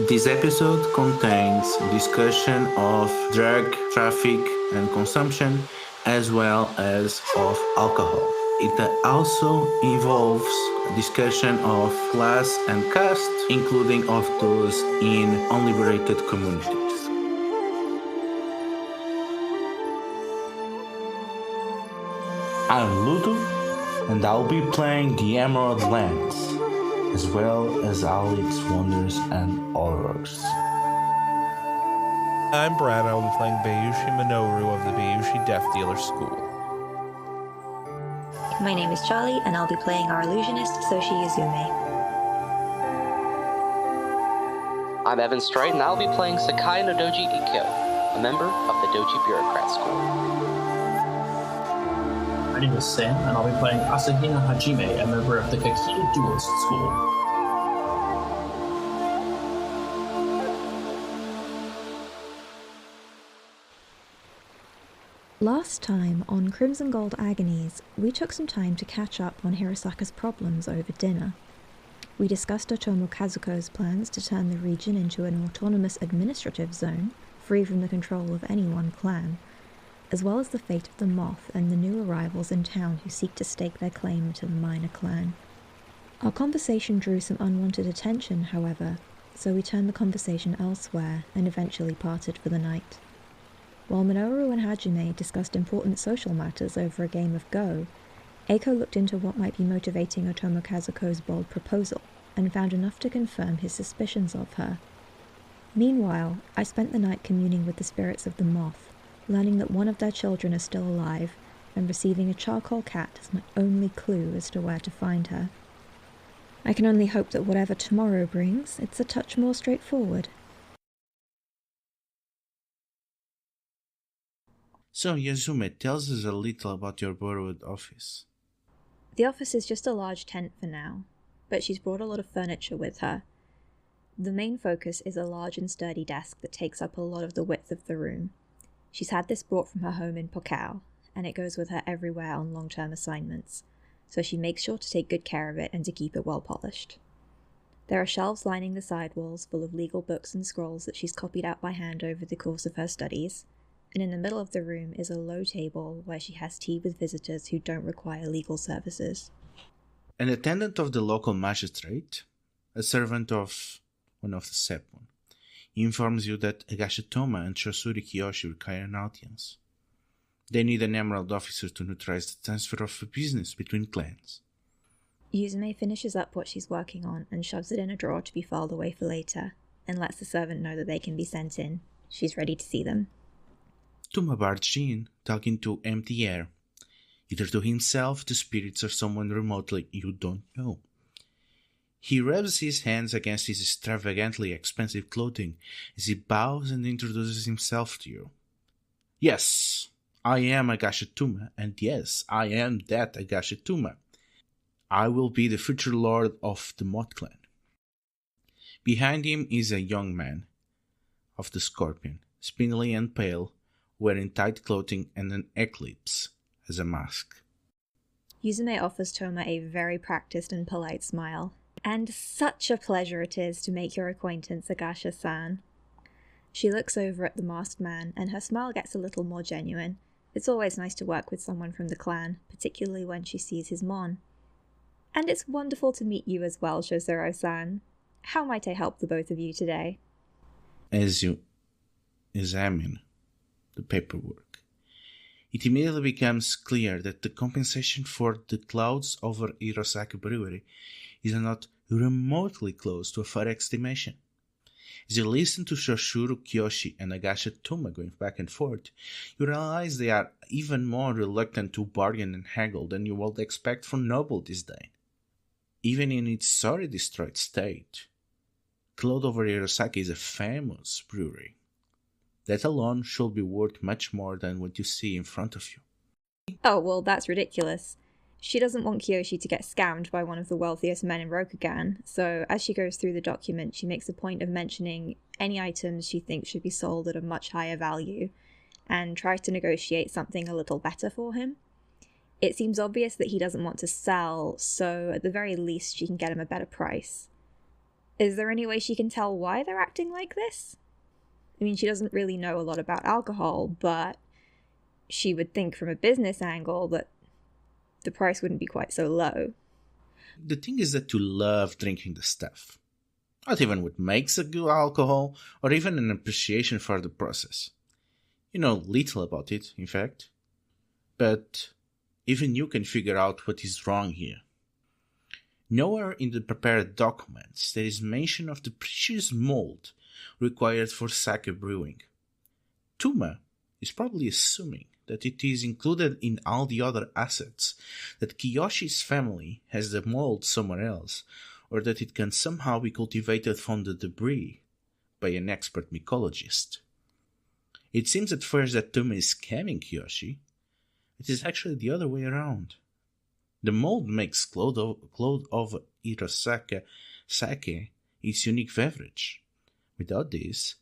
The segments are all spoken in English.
This episode contains discussion of drug traffic and consumption as well as of alcohol. It also involves discussion of class and caste, including of those in unliberated communities. I'm Ludo, and I'll be playing the Emerald Lands, as well as all its wonders and horrors. I'm Brad, I will be playing Bayushi Minoru of the Bayushi Death Dealer School. My name is Charlie, and I'll be playing our illusionist, Soshi Yuzume. I'm Evan Stride, and I'll be playing Sakai no Doji Ikkyo, a member of the Doji Bureaucrat School. My name is Sam, and I'll be playing Asahina Hajime, a member of the Kakita Duelist School. Last time on Crimson Gold Agonies, we took some time to catch up on Hirosaka's problems over dinner. We discussed Otomo Kazuko's plans to turn the region into an autonomous administrative zone, free from the control of any one clan, as well as the fate of the Moth and the new arrivals in town who seek to stake their claim to the minor clan. Our conversation drew some unwanted attention, however, so we turned the conversation elsewhere and eventually parted for the night. While Minoru and Hajime discussed important social matters over a game of Go, Eiko looked into what might be motivating Otomo Kazuko's bold proposal, and found enough to confirm his suspicions of her. Meanwhile, I spent the night communing with the spirits of the Moth, learning that one of their children is still alive, and receiving a charcoal cat as my only clue as to where to find her. I can only hope that whatever tomorrow brings, it's a touch more straightforward. So, Yuzume, tells us a little about your borrowed office. The office is just a large tent for now, but she's brought a lot of furniture with her. The main focus is a large and sturdy desk that takes up a lot of the width of the room. She's had this brought from her home in Pokao, and it goes with her everywhere on long-term assignments, so she makes sure to take good care of it and to keep it well polished. There are shelves lining the side walls full of legal books and scrolls that she's copied out by hand over the course of her studies, and in the middle of the room is a low table where she has tea with visitors who don't require legal services. An attendant of the local magistrate, a servant of one of the Seppun, informs you that Agashitoma and Shosuri Kiyoshi require an audience. They need an emerald officer to neutralize the transfer of business between clans. Yuzume finishes up what she's working on and shoves it in a drawer to be filed away for later, and lets the servant know that they can be sent in. She's ready to see them. Tuma barged in, talking to empty air, either to himself, the spirits, or someone remotely you don't know. He rubs his hands against his extravagantly expensive clothing as he bows and introduces himself to you. Yes, I am Agashituma, and yes, I am that Agashituma. I will be the future lord of the Moth clan. Behind him is a young man of the Scorpion, spindly and pale, wearing tight clothing and an eclipse as a mask. Yuzume offers Toma a very practiced and polite smile. And such a pleasure it is to make your acquaintance, Agasha-san. She looks over at the masked man, and her smile gets a little more genuine. It's always nice to work with someone from the clan, particularly when she sees his mon. And it's wonderful to meet you as well, Shosuro-san. How might I help the both of you today? As you examine the paperwork, it immediately becomes clear that the compensation for the clouds over Hirosaka Brewery is not remotely close to a fair estimation. As you listen to Shoshuro Kiyoshi and Agashitoma going back and forth, you realize they are even more reluctant to bargain and haggle than you would expect from Noble this day. Even in its sorry destroyed state, Cloud over Hirosaka is a famous brewery. That alone should be worth much more than what you see in front of you. Oh, well, that's ridiculous. She doesn't want Kiyoshi to get scammed by one of the wealthiest men in Rokugan, so as she goes through the document, she makes a point of mentioning any items she thinks should be sold at a much higher value, and tries to negotiate something a little better for him. It seems obvious that he doesn't want to sell, so at the very least she can get him a better price. Is there any way she can tell why they're acting like this? I mean, she doesn't really know a lot about alcohol, but she would think from a business angle that the price wouldn't be quite so low. The thing is that you love drinking the stuff. Not even what makes a good alcohol, or even an appreciation for the process. You know little about it, in fact. But even you can figure out what is wrong here. Nowhere in the prepared documents there is mention of the precious mold required for sake brewing. Tuma is probably assuming that it is included in all the other assets, that Kiyoshi's family has the mold somewhere else, or that it can somehow be cultivated from the debris by an expert mycologist. It seems at first that Tuma is scamming Kiyoshi. It is actually the other way around. The mold makes cloud of Hirosaka sake its unique beverage. Without this,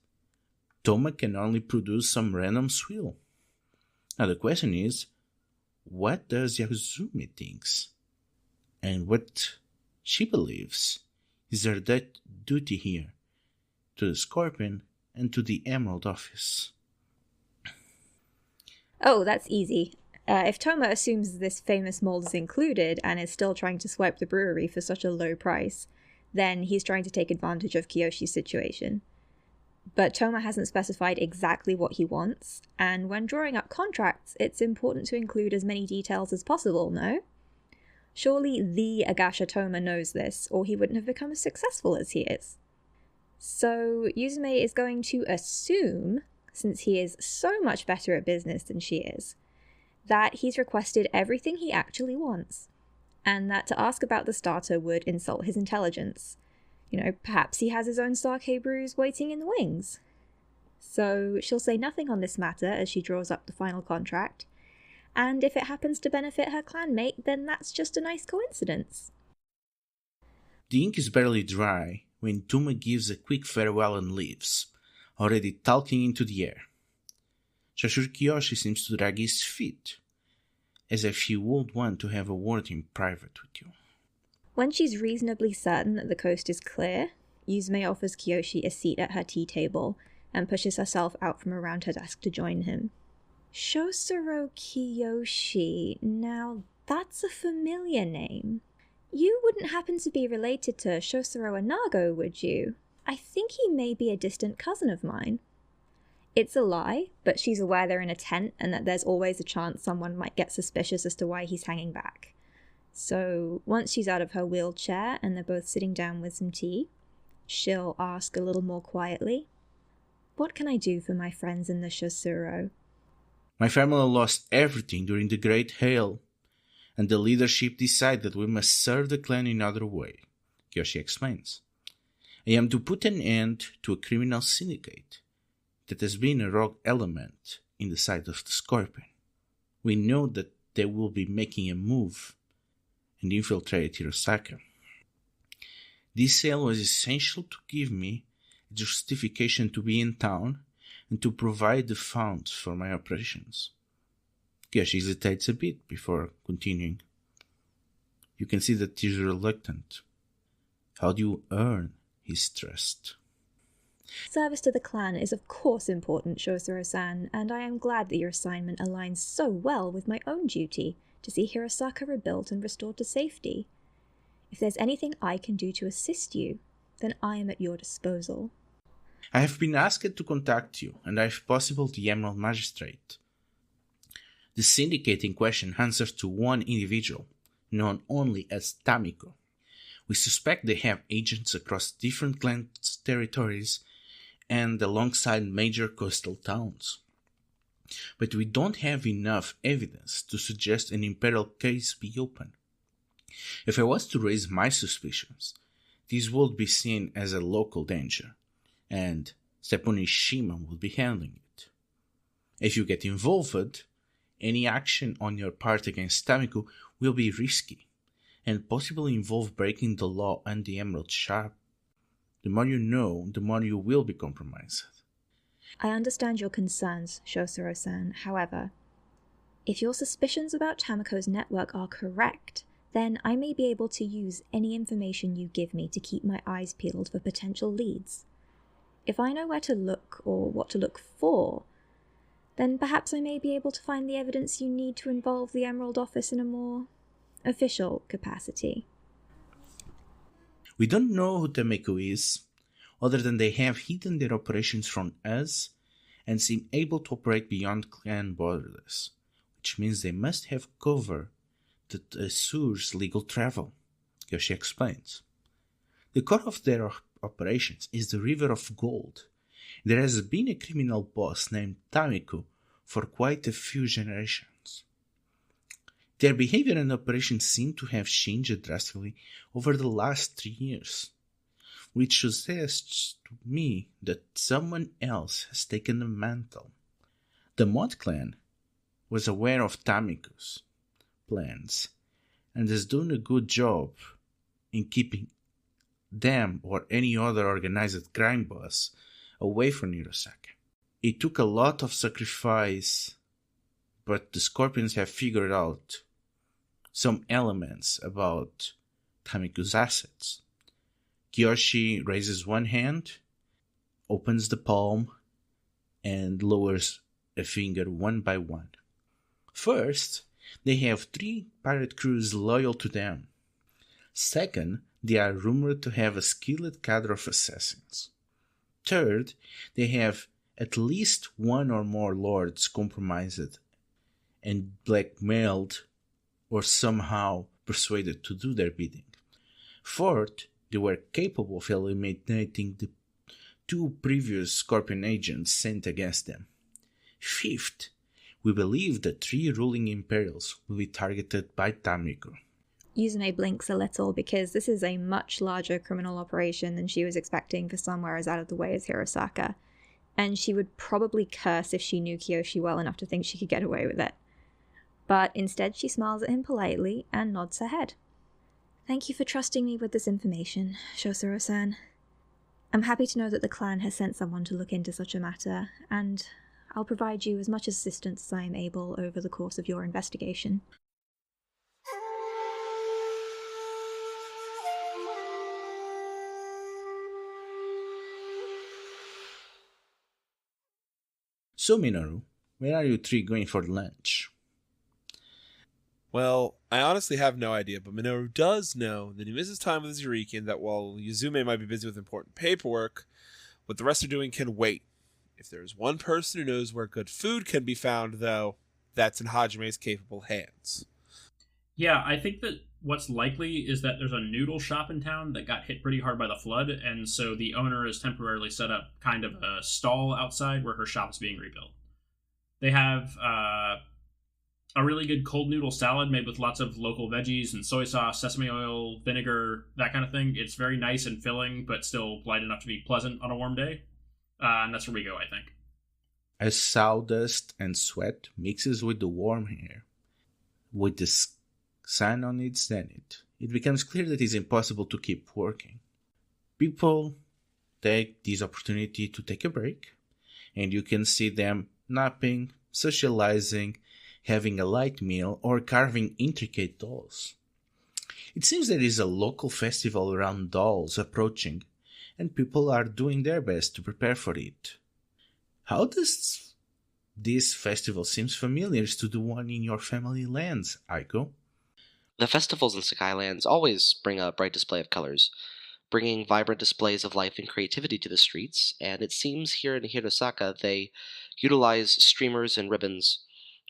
Toma can only produce some random swill. Now the question is, what does Yuzume thinks? And what she believes is her duty here, to the Scorpion and to the Emerald Office. Oh, that's easy. If Toma assumes this famous mold is included and is still trying to swipe the brewery for such a low price, then he's trying to take advantage of Kiyoshi's situation. But Toma hasn't specified exactly what he wants, and when drawing up contracts, it's important to include as many details as possible, no? Surely the Agasha Toma knows this, or he wouldn't have become as successful as he is. So Yuzume is going to assume, since he is so much better at business than she is, that he's requested everything he actually wants, and that to ask about the starter would insult his intelligence. You know, perhaps he has his own sake brews waiting in the wings. So she'll say nothing on this matter as she draws up the final contract, and if it happens to benefit her clanmate, then that's just a nice coincidence. The ink is barely dry when Tuma gives a quick farewell and leaves, already talking into the air. Shashur Kiyoshi seems to drag his feet, as if he would want to have a word in private with you. When she's reasonably certain that the coast is clear, Yuzume offers Kiyoshi a seat at her tea table and pushes herself out from around her desk to join him. Shosuro Kiyoshi, now that's a familiar name. You wouldn't happen to be related to Shosuro Anago, would you? I think he may be a distant cousin of mine. It's a lie, but she's aware they're in a tent and that there's always a chance someone might get suspicious as to why he's hanging back. So once she's out of her wheelchair and they're both sitting down with some tea, she'll ask a little more quietly, "What can I do for my friends in the Shosuro?" My family lost everything during the Great Hail, and the leadership decided that we must serve the clan in another way, Kiyoshi explains. I am to put an end to a criminal syndicate that has been a rogue element in the side of the Scorpion. We know that they will be making a move and infiltrate Hirosaka. This sale was essential to give me a justification to be in town and to provide the funds for my operations. Kiyoshi hesitates a bit before continuing. You can see that he's reluctant. How do you earn his trust? Service to the clan is of course important, Shosuro-san, and I am glad that your assignment aligns so well with my own duty to see Hirosaka rebuilt and restored to safety. If there's anything I can do to assist you, then I am at your disposal. I have been asked to contact you, and if possible the Emerald Magistrate. The syndicate in question answers to one individual, known only as Tamiko. We suspect they have agents across different clan territories and alongside major coastal towns. But we don't have enough evidence to suggest an imperial case be open. If I was to raise my suspicions, this would be seen as a local danger, and Stepan Ishima would be handling it. If you get involved, any action on your part against Tamiko will be risky, and possibly involve breaking the law and the Emerald Shop. The more you know, the more you will be compromised. I understand your concerns, Shosuro-san. However, if your suspicions about Tamiko's network are correct, then I may be able to use any information you give me to keep my eyes peeled for potential leads. If I know where to look or what to look for, then perhaps I may be able to find the evidence you need to involve the Emerald Office in a more official capacity. We don't know who Tameko is, other than they have hidden their operations from us and seem able to operate beyond clan borders, which means they must have cover that assures legal travel, Yoshi explains. The core of their operations is the River of Gold. There has been a criminal boss named Tameko for quite a few generations. Their behavior and operations seem to have changed drastically over the last 3 years, which suggests to me that someone else has taken the mantle. The Mod Clan was aware of Tameko's plans and has done a good job in keeping them or any other organized crime boss away from Hirosaka. It took a lot of sacrifice, but the Scorpions have figured out some elements about Tameko's assets. Kiyoshi raises one hand, opens the palm, and lowers a finger one by one. First, they have 3 pirate crews loyal to them. Second, they are rumored to have a skilled cadre of assassins. Third, they have at least 1 or more lords compromised and blackmailed or somehow persuaded to do their bidding. Fourth, they were capable of eliminating the 2 previous Scorpion agents sent against them. Fifth, we believe the 3 ruling Imperials will be targeted by Tameko. Yuzume blinks a little because this is a much larger criminal operation than she was expecting for somewhere as out of the way as Hirosaka, and she would probably curse if she knew Kiyoshi well enough to think she could get away with it. But instead she smiles at him politely and nods her head. Thank you for trusting me with this information, Shosuro-san. I'm happy to know that the clan has sent someone to look into such a matter, and I'll provide you as much assistance as I am able over the course of your investigation. So, Minoru, where are you 3 going for lunch? Well, I honestly have no idea, but Minoru does know that he misses time with his Yurikin, that while Yuzume might be busy with important paperwork, what the rest are doing can wait. If there is one person who knows where good food can be found, though, that's in Hajime's capable hands. Yeah, I think that what's likely is that there's a noodle shop in town that got hit pretty hard by the flood, and so the owner has temporarily set up kind of a stall outside where her shop is being rebuilt. They have a really good cold noodle salad made with lots of local veggies and soy sauce, sesame oil, vinegar, that kind of thing. It's very nice and filling, but still light enough to be pleasant on a warm day. And that's where we go, I think. As sawdust and sweat mixes with the warm air, with the sun on its zenith, it becomes clear that it's impossible to keep working. People take this opportunity to take a break, and you can see them napping, socializing, having a light meal, or carving intricate dolls. It seems there is a local festival around dolls approaching, and people are doing their best to prepare for it. How does this festival seem familiar to the one in your family lands, Aiko? The festivals in Skylands always bring a bright display of colors, bringing vibrant displays of life and creativity to the streets, and it seems here in Hirosaka they utilize streamers and ribbons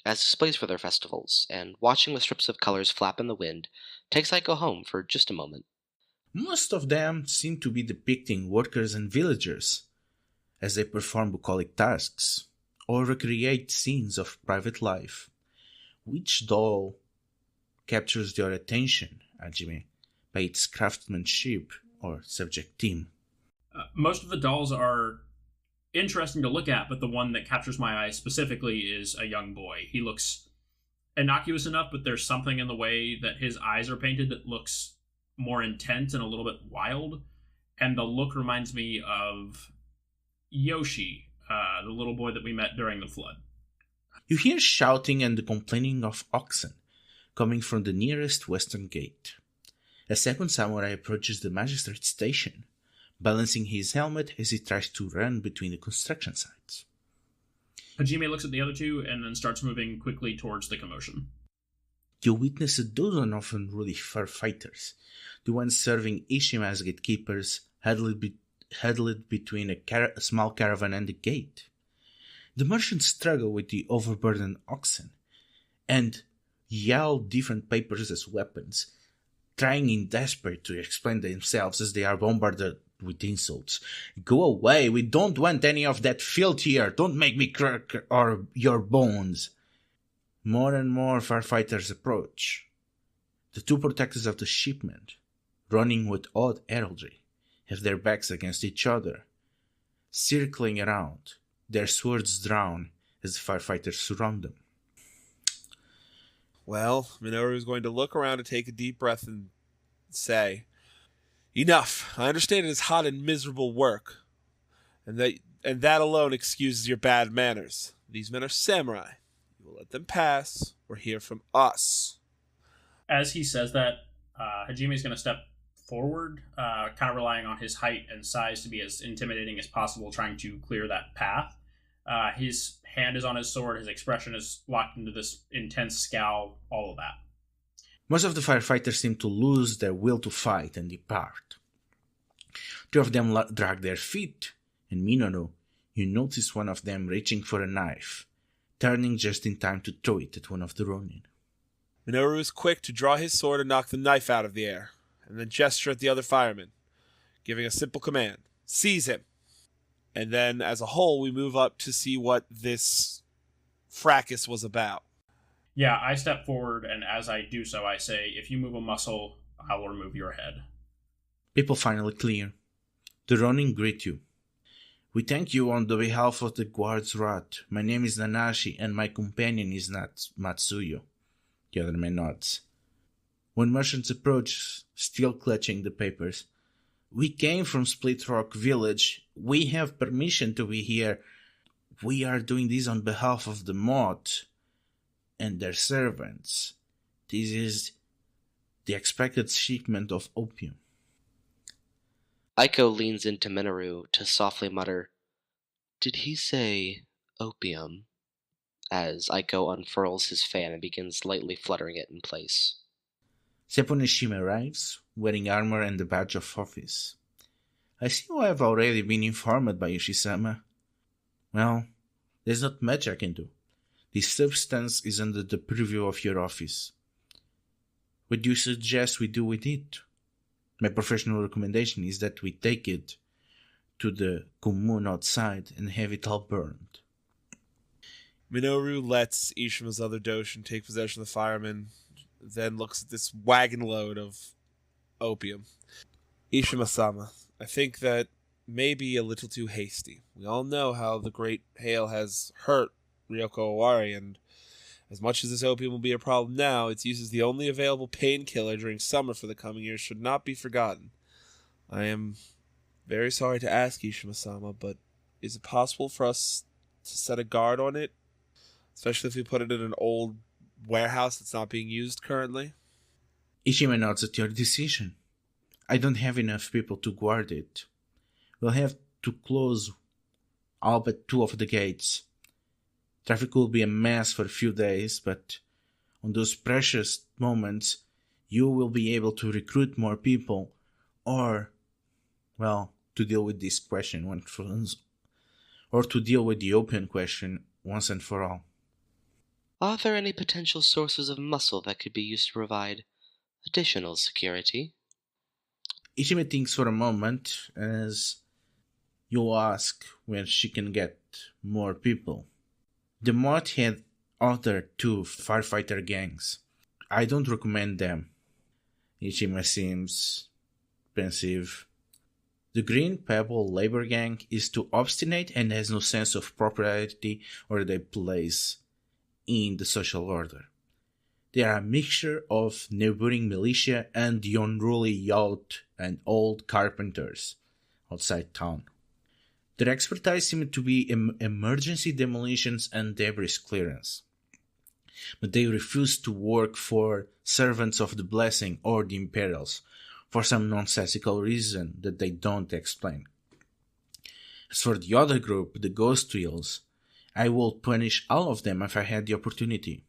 as displays for their festivals, and watching the strips of colors flap in the wind takes Aiko home for just a moment. Most of them seem to be depicting workers and villagers as they perform bucolic tasks or recreate scenes of private life. Which doll captures your attention, Hajime, by its craftsmanship or subject theme? Most of the dolls are interesting to look at, but the one that captures my eye specifically is a young boy. He looks innocuous enough, but there's something in the way that his eyes are painted that looks more intense and a little bit wild, and the look reminds me of Yoshi, the little boy that we met during the flood. You hear shouting and the complaining of oxen coming from the nearest western gate. A second samurai approaches the magistrate station, balancing his helmet as he tries to run between the construction sites. Hajime looks at the other two and then starts moving quickly towards the commotion. You witness a dozen of unruly firefighters, the ones serving Ishima as gatekeepers, huddled between a small caravan and the gate. The merchants struggle with the overburdened oxen, and yell different papers as weapons, trying in desperate to explain themselves as they are bombarded with insults. Go away, we don't want any of that filth here, don't make me crack or your bones. More and more firefighters approach. The two protectors of the shipment, running with odd heraldry, have their backs against each other, circling around, their swords drawn as the firefighters surround them. Well, Minoru is going to look around and take a deep breath and say, "Enough. I understand it is hot and miserable work, and that alone excuses your bad manners. These men are samurai. You will let them pass or hear from us." As he says that, Hajime is going to step forward, kind of relying on his height and size to be as intimidating as possible, trying to clear that path. His hand is on his sword, his expression is locked into this intense scowl, all of that. Most of the firefighters seem to lose their will to fight and depart. Two of them drag their feet, and Minoru, you notice one of them reaching for a knife, turning just in time to throw it at one of the Ronin. Minoru is quick to draw his sword and knock the knife out of the air, and then gesture at the other fireman, giving a simple command: "Seize him." And then, as a whole, we move up to see what this fracas was about. Yeah, I step forward, and as I do so, I say, "If you move a muscle, I will remove your head." People finally clear. The Ronin greet you. "We thank you on the behalf of the guard's wrath. My name is Nanashi, and my companion is Matsuyo." The other man nods. When merchants approach, still clutching the papers, "We came from Split Rock Village. We have permission to be here. We are doing this on behalf of the moth and their servants. This is the expected shipment of opium." Aiko leans into Minoru to softly mutter, "Did he say opium?" as Aiko unfurls his fan and begins lightly fluttering it in place. Seppo Nishima arrives, wearing armor and the badge of office. "I see you have already been informed by Yoshi-sama. Well, there's not much I can do. This substance is under the purview of your office. What do you suggest we do with it? My professional recommendation is that we take it to the commune outside and have it all burned." Minoru lets Ishima's other Doshin take possession of the fireman, then looks at this wagon load of opium. "Ishima-sama, I think that may be a little too hasty. We all know how the great hail has hurt Ryoko Owari, and as much as this opium will be a problem now, its use as the only available painkiller during summer for the coming years should not be forgotten. I am very sorry to ask, Ishima-sama, but is it possible for us to set a guard on it? Especially if we put it in an old warehouse that's not being used currently?" Ishima nods at your decision. "I don't have enough people to guard it. We'll have to close all but 2 of the gates. Traffic will be a mess for a few days, but on those precious moments, you will be able to recruit more people, or, well, to deal with this question or to deal with the opium question once and for all." Are there any potential sources of muscle that could be used to provide additional security? Ishima thinks for a moment as you ask where she can get more people. The moth had other 2 firefighter gangs. I don't recommend them. Ishima seems pensive. The Green Pebble labor gang is too obstinate and has no sense of propriety or their place in the social order. They are a mixture of neighboring militia and the unruly yacht and old carpenters outside town. Their expertise seemed to be emergency demolitions and debris clearance. but they refuse to work for servants of the blessing or the Imperials for some nonsensical reason that they don't explain. As for the other group, the Ghost Wheels, I will punish all of them if I had the opportunity.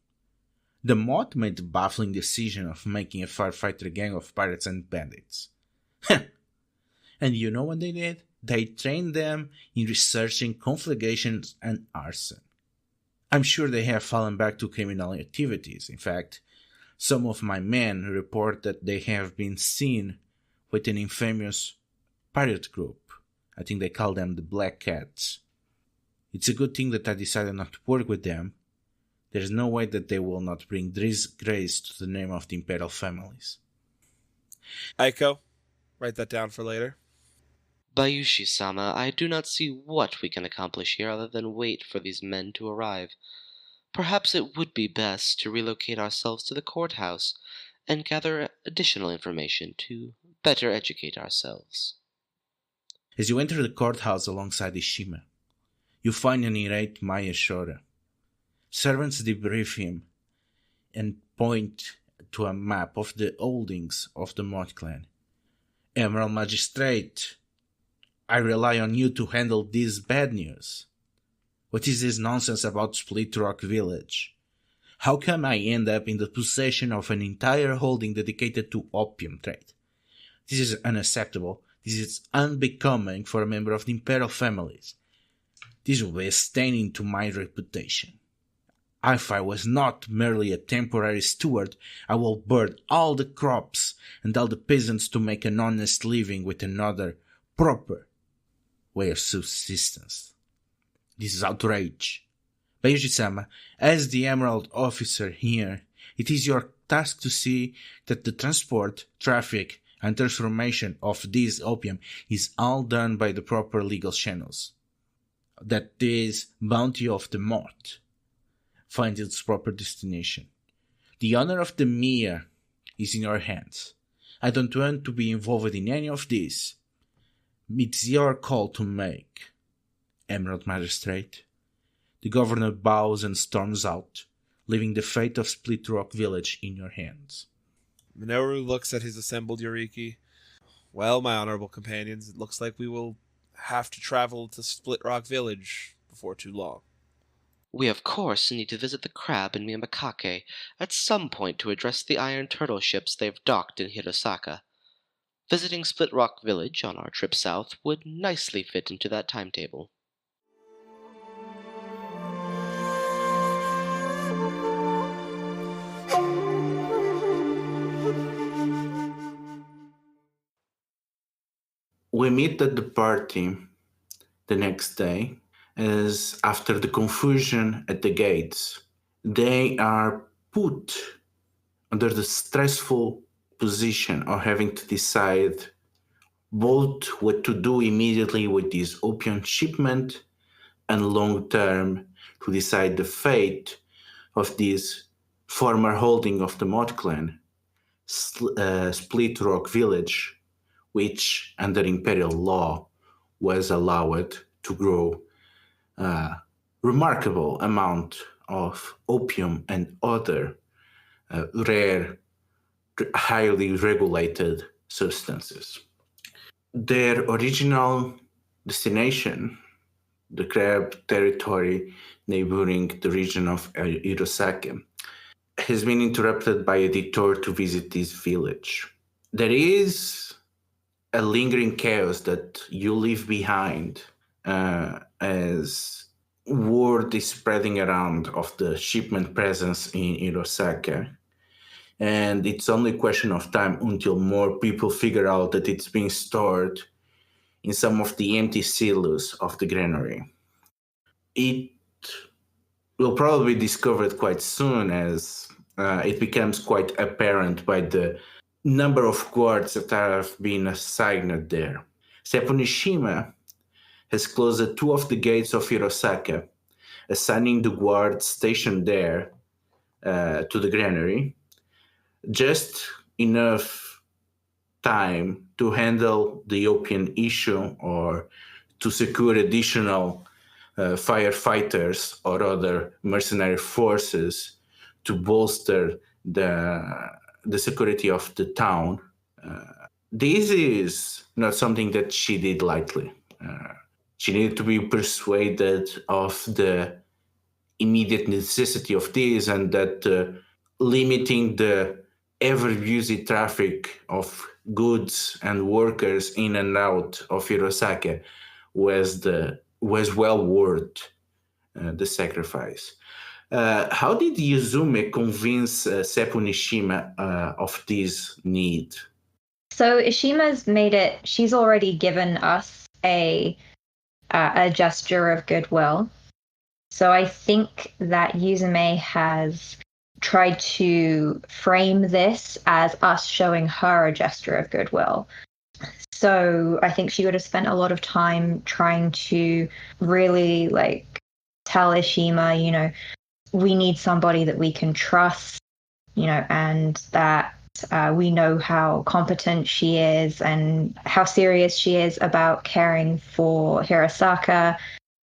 The Moth made the baffling decision of making a firefighter gang of pirates and bandits. And you know what they did? They trained them in researching conflagrations and arson. I'm sure they have fallen back to criminal activities. In fact, some of my men report that they have been seen with an infamous pirate group. I think they call them the Black Cats. It's a good thing that I decided not to work with them. There's no way that they will not bring disgrace to the name of the imperial families. Aiko, write that down for later. Bayushi-sama, I do not see what we can accomplish here other than wait for these men to arrive. Perhaps it would be best to relocate ourselves to the courthouse and gather additional information to better educate ourselves. As you enter the courthouse alongside Ishima, you find an irate Maya Shora. Servants debrief him and point to a map of the holdings of the Moth clan. Emerald Magistrate, I rely on you to handle this bad news. What is this nonsense about Split Rock Village? How come I end up in the possession of an entire holding dedicated to opium trade? This is unacceptable. This is unbecoming for a member of the imperial families. This will be a stain to my reputation. If I was not merely a temporary steward, I will burn all the crops and all the peasants to make an honest living with another proper way of subsistence. This is outrage. Bayushi-sama, as the Emerald officer here, it is your task to see that the transport, traffic, and transformation of this opium is all done by the proper legal channels. That this bounty of the Moth finds its proper destination. The honor of the Mia is in your hands. I don't want to be involved in any of this. It's your call to make, Emerald Magistrate. The governor bows and storms out, leaving the fate of Split Rock Village in your hands. Minoru looks at his assembled Yoriki. Well, my honorable companions, it looks like we will have to travel to Split Rock Village before too long. We of course need to visit the crab in Miyamakake at some point to address the iron turtle ships they've docked in Hirosaka. Visiting Split Rock Village on our trip south would nicely fit into that timetable. We meet at the party the next day, as after the confusion at the gates, they are put under the stressful position of having to decide both what to do immediately with this opium shipment and long term to decide the fate of this former holding of the Moth clan, Split Rock Village, which under imperial law was allowed to grow a remarkable amount of opium and other rare, highly regulated substances. Their original destination, the crab territory neighboring the region of Hirosaka, has been interrupted by a detour to visit this village. There is a lingering chaos that you leave behind as word is spreading around of the shipment presence in Hirosaka. And it's only a question of time until more people figure out that it's being stored in some of the empty silos of the granary. It will probably be discovered quite soon as it becomes quite apparent by the number of guards that have been assigned there. Seppunishima has closed two of the gates of Hirosaka, assigning the guards stationed there to the granary, just enough time to handle the opium issue or to secure additional firefighters or other mercenary forces to bolster the security of the town. This is not something that she did lightly. She needed to be persuaded of the immediate necessity of this, and that limiting the ever busy traffic of goods and workers in and out of Hirosaka was well worth the sacrifice. How did Yuzume convince Seppu Nishima of this need? So Ishima's made it. She's already given us a gesture of goodwill. So I think that Yuzume has tried to frame this as us showing her a gesture of goodwill. So I think she would have spent a lot of time trying to really tell Ishima, we need somebody that we can trust, and that we know how competent she is and how serious she is about caring for Hirosaka,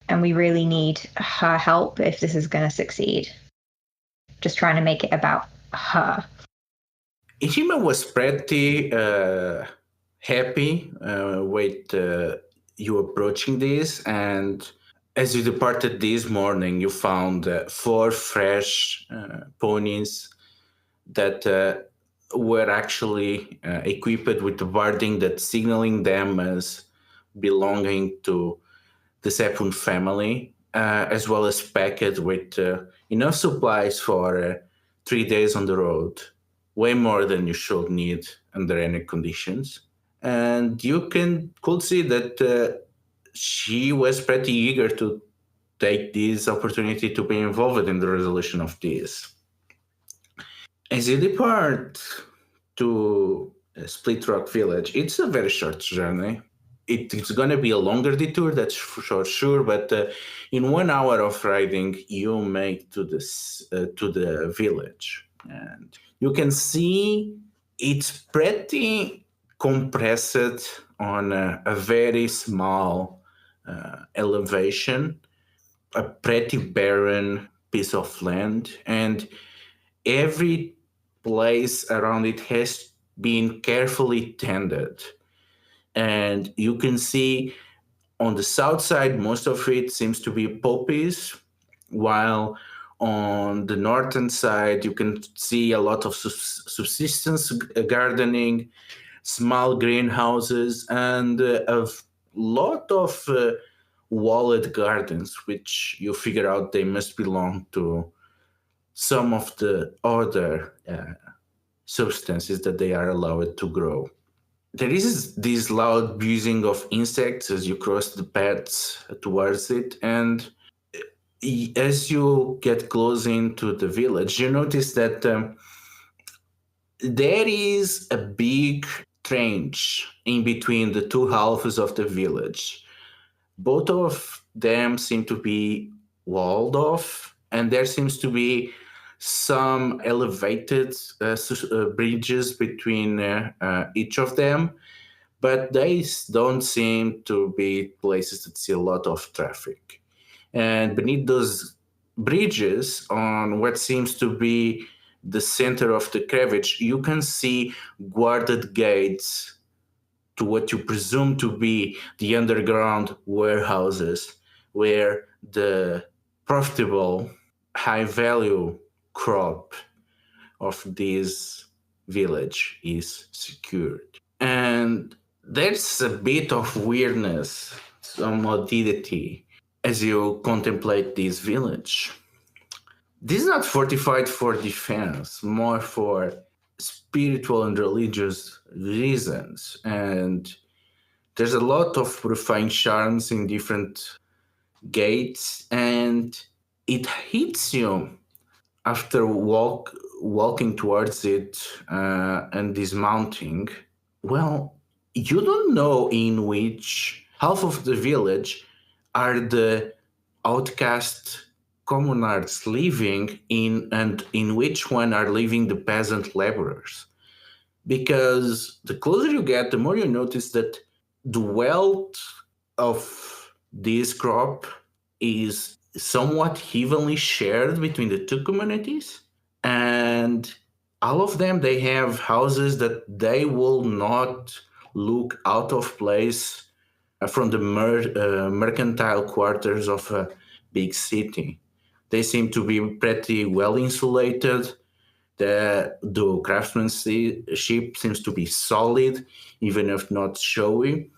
and we really need her help if this is going to succeed. Just trying to make it about her. Ishima was pretty happy with you approaching this, and as you departed this morning, you found 4 fresh ponies that were actually equipped with the wording that signaling them as belonging to the Sepun family, as well as packed with enough supplies for 3 days on the road, way more than you should need under any conditions. And you could see that she was pretty eager to take this opportunity to be involved in the resolution of this. As you depart to Split Rock Village, it's a very short journey. It's going to be a longer detour, that's for sure, but in 1 hour of riding, you make to the village. And you can see it's pretty compressed on a very small elevation, a pretty barren piece of land, and every place around it has been carefully tended. And you can see on the south side, most of it seems to be poppies, while on the northern side, you can see a lot of subsistence gardening, small greenhouses, and a lot of walled gardens, which you figure out they must belong to some of the other substances that they are allowed to grow. There is this loud buzzing of insects as you cross the paths towards it, and as you get close into the village, you notice that there is a big trench in between the 2 halves of the village. Both of them seem to be walled off, and there seems to be some elevated bridges between each of them, but they don't seem to be places that see a lot of traffic. And beneath those bridges, on what seems to be the center of the crevice, you can see guarded gates to what you presume to be the underground warehouses where the profitable, high-value crop of this village is secured. And there's a bit of weirdness, some oddity, as you contemplate this village. This is not fortified for defense, more for spiritual and religious reasons. And there's a lot of refined charms in different gates, and it hits you after walking towards it and dismounting. Well, you don't know in which half of the village are the outcast communards living in, and in which one are living the peasant laborers. Because the closer you get, the more you notice that the wealth of this crop is somewhat evenly shared between the 2 communities. And all of them, they have houses that they will not look out of place from the mercantile quarters of a big city. They seem to be pretty well insulated. The craftsmanship seems to be solid, even if not showy.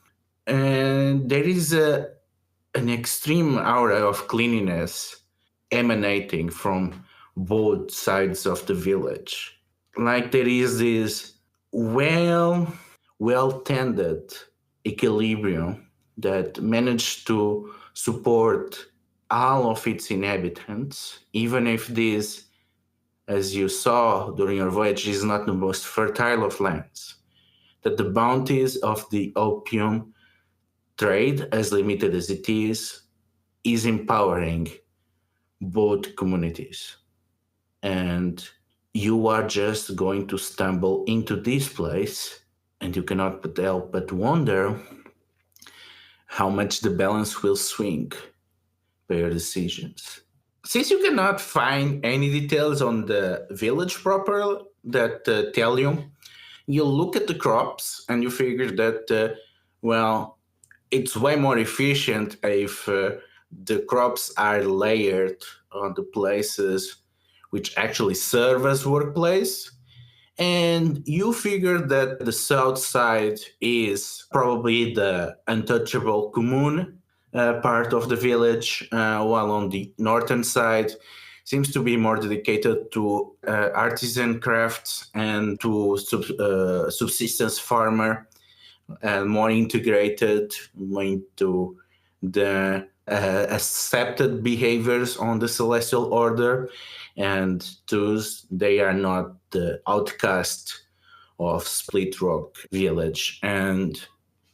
And there is an extreme aura of cleanliness emanating from both sides of the village. Like there is this well tended equilibrium that managed to support all of its inhabitants, even if this, as you saw during your voyage, is not the most fertile of lands. That the bounties of the opium trade, as limited as it is empowering both communities. And you are just going to stumble into this place, and you cannot but help but wonder how much the balance will swing by your decisions. Since you cannot find any details on the village proper that tell you, you look at the crops and you figure that, it's way more efficient if the crops are layered on the places which actually serve as workplace. And you figure that the south side is probably the untouchable commune part of the village, while on the northern side seems to be more dedicated to artisan crafts and to subsistence farmer, and more integrated into the accepted behaviors on the celestial order, and thus they are not the outcast of Split Rock Village. And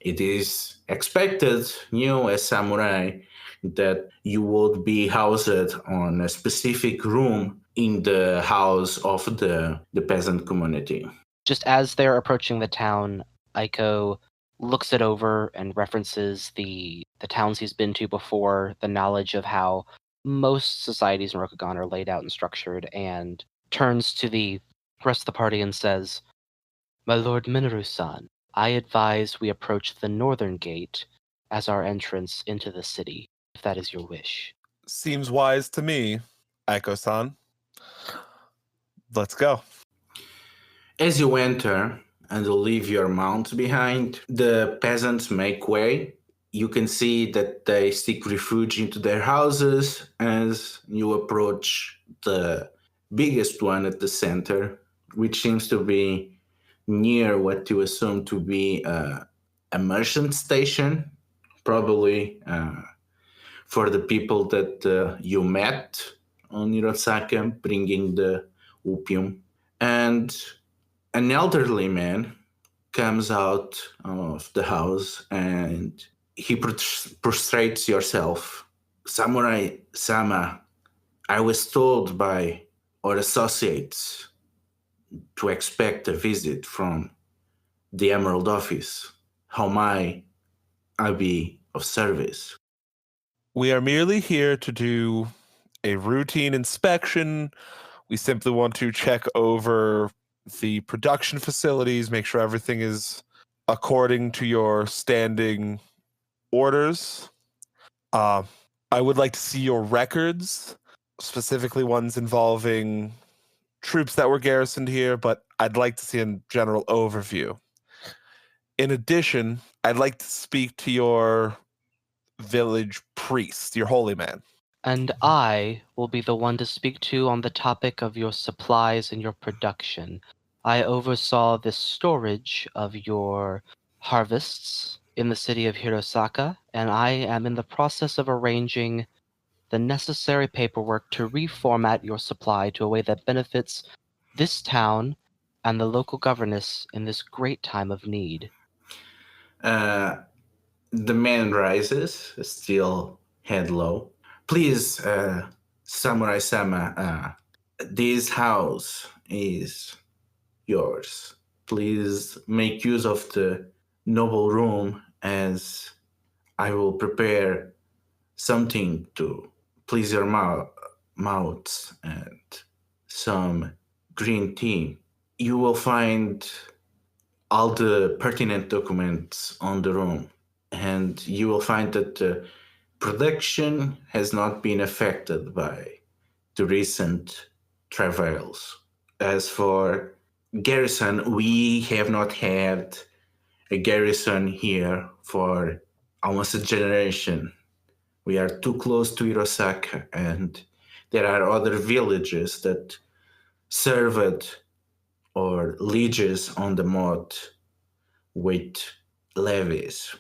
it is expected, you as samurai, that you would be housed on a specific room in the house of the peasant community. Just as they're approaching the town, Aiko looks it over and references the towns he's been to before, the knowledge of how most societies in Rokugan are laid out and structured, and turns to the rest of the party and says, "My lord Minoru-san, I advise we approach the northern gate as our entrance into the city, if that is your wish." Seems wise to me, Aiko-san. Let's go. As you enter and leave your mount behind, the peasants make way. You can see that they seek refuge into their houses as you approach the biggest one at the center, which seems to be near what you assume to be a merchant station, probably for the people that you met on Hirosaka bringing the opium. And an elderly man comes out of the house and he prostrates yourself. "Samurai Sama, I was told by our associates to expect a visit from the Emerald Office. How may I be of service?" We are merely here to do a routine inspection. We simply want to check over the production facilities, make sure everything is according to your standing orders. I would like to see your records, specifically ones involving troops that were garrisoned here, but I'd like to see a general overview. In addition, I'd like to speak to your village priest, your holy man. And I will be the one to speak to on the topic of your supplies and your production. I oversaw the storage of your harvests in the city of Hirosaka, and I am in the process of arranging the necessary paperwork to reformat your supply to a way that benefits this town and the local governess in this great time of need. The man rises, still head low. "Please, Samurai Sama, this house is yours. Please make use of the noble room, as I will prepare something to please your mouth and some green tea, you will find all the pertinent documents on the room. And you will find that the production has not been affected by the recent travails. As for garrison, we have not had a garrison here for almost a generation. We are too close to Hirosaka, and there are other villages that served or lieges on the moat with levies.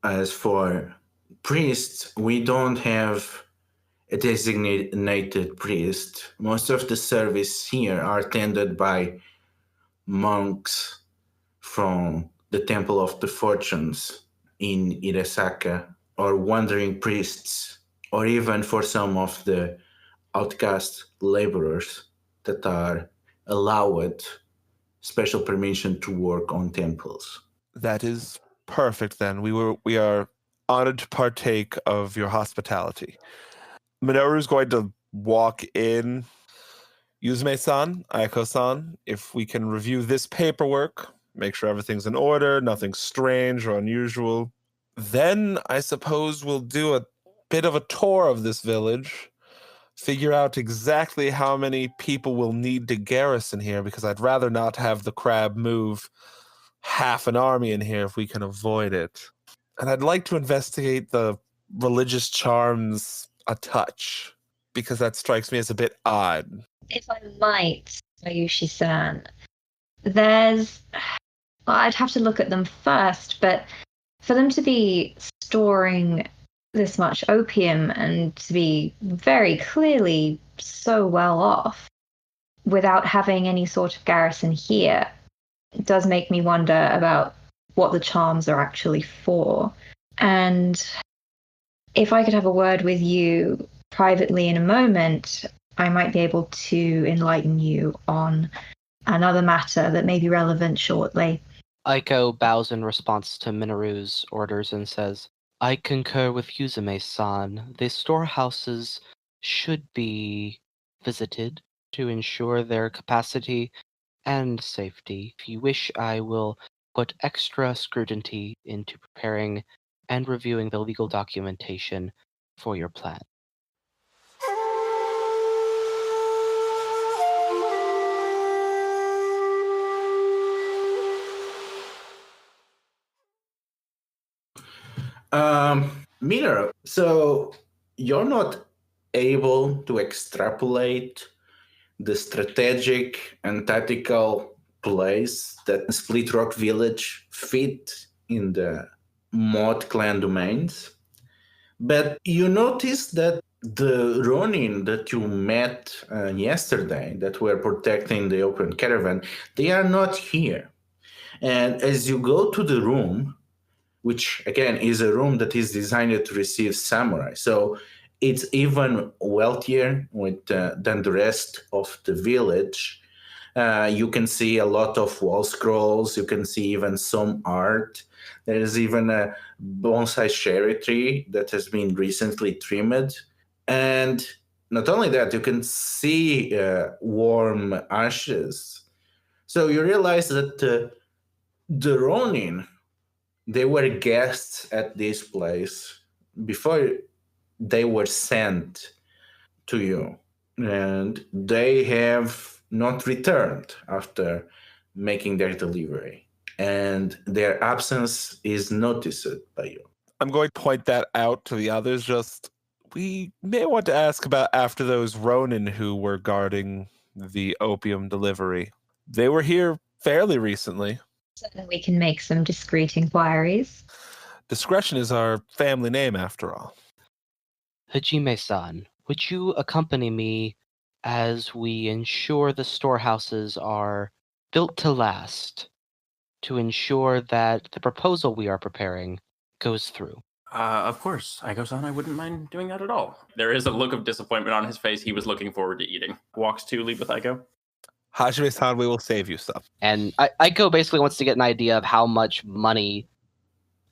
As for priests, we don't have a designated priest. Most of the service here are tended by monks from the Temple of the Fortunes in Hirosaka, or wandering priests, or even for some of the outcast laborers that are allowed special permission to work on temples. That is perfect then. We are honored to partake of your hospitality. Minoru's going to walk in. Yuzume-san, Ayako-san, if we can review this paperwork, make sure everything's in order, nothing strange or unusual, then I suppose we'll do a bit of a tour of this village, figure out exactly how many people we'll need to garrison here, because I'd rather not have the crab move half an army in here if we can avoid it. And I'd like to investigate the religious charms a touch, because that strikes me as a bit odd. If I might, Ayushi-san, there's... Well, I'd have to look at them first, but for them to be storing this much opium and to be very clearly so well off without having any sort of garrison here does make me wonder about what the charms are actually for. And if I could have a word with you privately in a moment, I might be able to enlighten you on another matter that may be relevant shortly. Aiko bows in response to Minoru's orders and says, I concur with Yuzume-san. The storehouses should be visited to ensure their capacity and safety. If you wish, I will put extra scrutiny into preparing and reviewing the legal documentation for your plan. Miller, so you're not able to extrapolate the strategic and tactical place that Split Rock Village fit in the Mod clan domains, but you notice that the Ronin that you met yesterday that were protecting the open caravan, they are not here. And as you go to the room, which again is a room that is designed to receive samurai. So it's even wealthier than the rest of the village. You can see a lot of wall scrolls. You can see even some art. There is even a bonsai cherry tree that has been recently trimmed. And not only that, you can see warm ashes. So you realize that the Ronin, they were guests at this place before they were sent to you, and they have not returned after making their delivery, and their absence is noticed by you. I'm going to point that out to the others. Just, we may want to ask about after those Ronin who were guarding the opium delivery. They were here fairly recently. So that we can make some discreet inquiries. Discretion is our family name, after all. Hajime-san, would you accompany me as we ensure the storehouses are built to last, to ensure that the proposal we are preparing goes through? Of course, Aiko-san, I wouldn't mind doing that at all. There is a look of disappointment on his face. He was looking forward to eating. Walks to leave with Aiko. Hajime-san, we will save you some. And Aiko basically wants to get an idea of how much money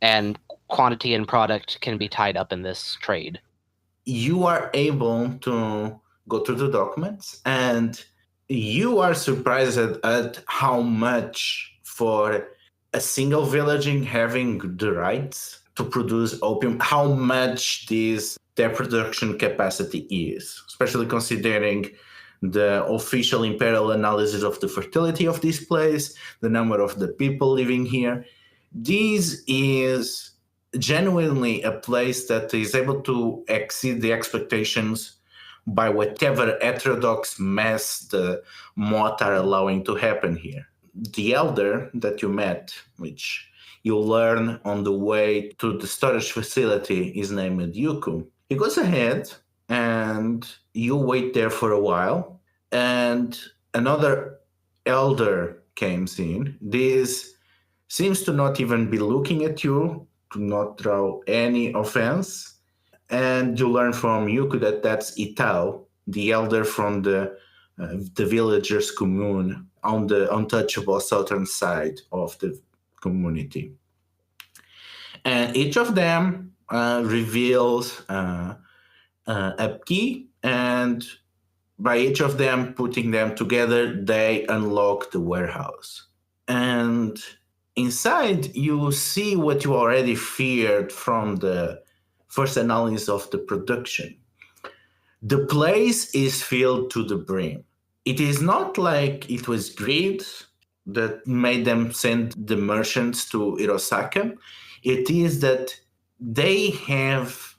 and quantity and product can be tied up in this trade. You are able to go through the documents, and you are surprised at how much for a single villaging having the rights to produce opium, how much their production capacity is, especially considering the official imperial analysis of the fertility of this place, the number of the people living here. This is genuinely a place that is able to exceed the expectations by whatever heterodox mess the Mott are allowing to happen here. The elder that you met, which you learn on the way to the storage facility, is named Yuku. He goes ahead and you wait there for a while, and another elder comes in. This seems to not even be looking at you, to not draw any offense. And you learn from Yuku that that's Itao, the elder from the villagers' commune on the untouchable southern side of the community. And each of them reveals a key, and by each of them putting them together, they unlock the warehouse. And inside, you see what you already feared from the first analysis of the production. The place is filled to the brim. It is not like it was greed that made them send the merchants to Hirosaka. It is that they have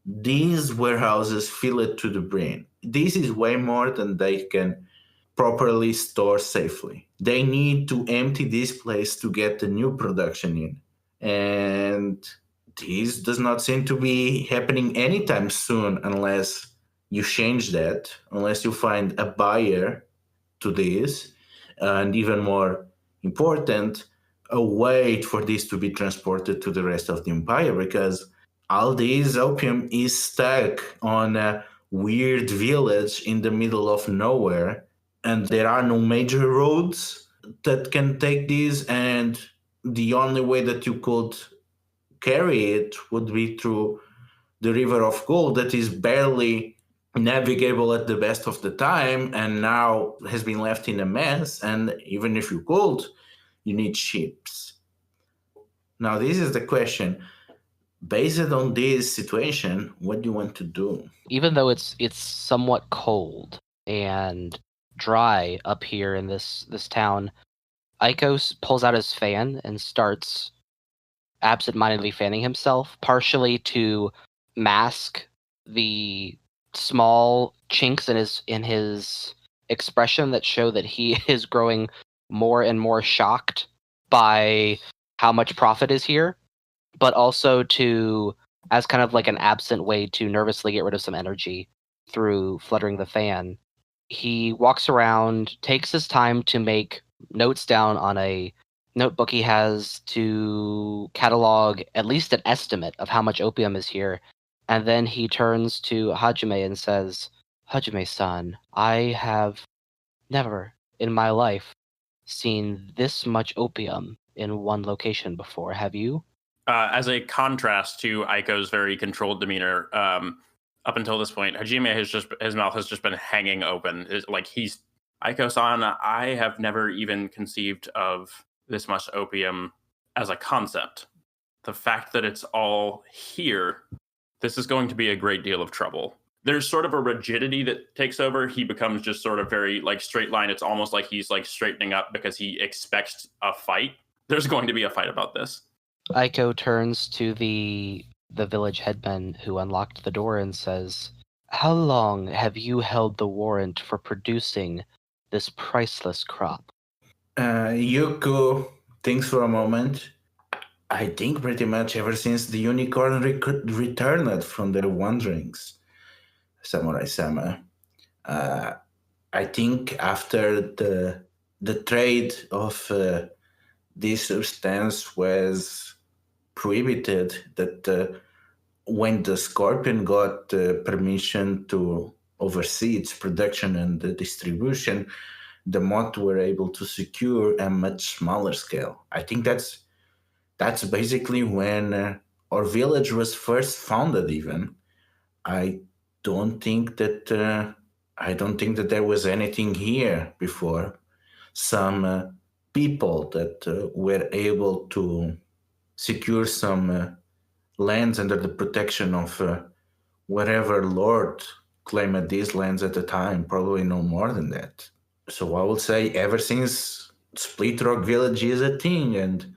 these warehouses filled to the brim. This is way more than they can properly store safely. They need to empty this place to get the new production in. And this does not seem to be happening anytime soon unless you change that, unless you find a buyer to this, and even more important, a way for this to be transported to the rest of the empire, because all this opium is stuck on a weird village in the middle of nowhere, and there are no major roads that can take this, and the only way that you could carry it would be through the River of Gold that is barely navigable at the best of the time and now has been left in a mess. And even if you could, you need ships. Now, this is the question. Based on this situation, what do you want to do? Even though it's somewhat cold and dry up here in this town, Icos pulls out his fan and starts absentmindedly fanning himself, partially to mask the small chinks in his expression that show that he is growing more and more shocked by how much profit is here, but also to, as kind of like an absent way to nervously get rid of some energy through fluttering the fan. He walks around, takes his time to make notes down on a notebook he has to catalog at least an estimate of how much opium is here. And then he turns to Hajime and says, Hajime-san, I have never in my life seen this much opium in one location before. Have you? As a contrast to Aiko's very controlled demeanor, up until this point, Hajime his mouth has just been hanging open. Aiko-san, I have never even conceived of this much opium as a concept. The fact that it's all here, this is going to be a great deal of trouble. There's sort of a rigidity that takes over. He becomes just sort of very straight line. It's almost like he's straightening up because he expects a fight. There's going to be a fight about this. Aiko turns to the village headman who unlocked the door and says, How long have you held the warrant for producing this priceless crop? Yuko thinks for a moment. I think pretty much ever since the unicorn returned from their wanderings, Samurai-sama. I think after the trade of this substance was prohibited, that when the Scorpion got permission to oversee its production and the distribution, the Mott were able to secure a much smaller scale. I think that's basically when our village was first founded even. I don't think that I don't think that there was anything here before. Some people that were able to secure some lands under the protection of whatever lord claimed these lands at the time, probably no more than that. So I would say ever since Split Rock Village is a thing, and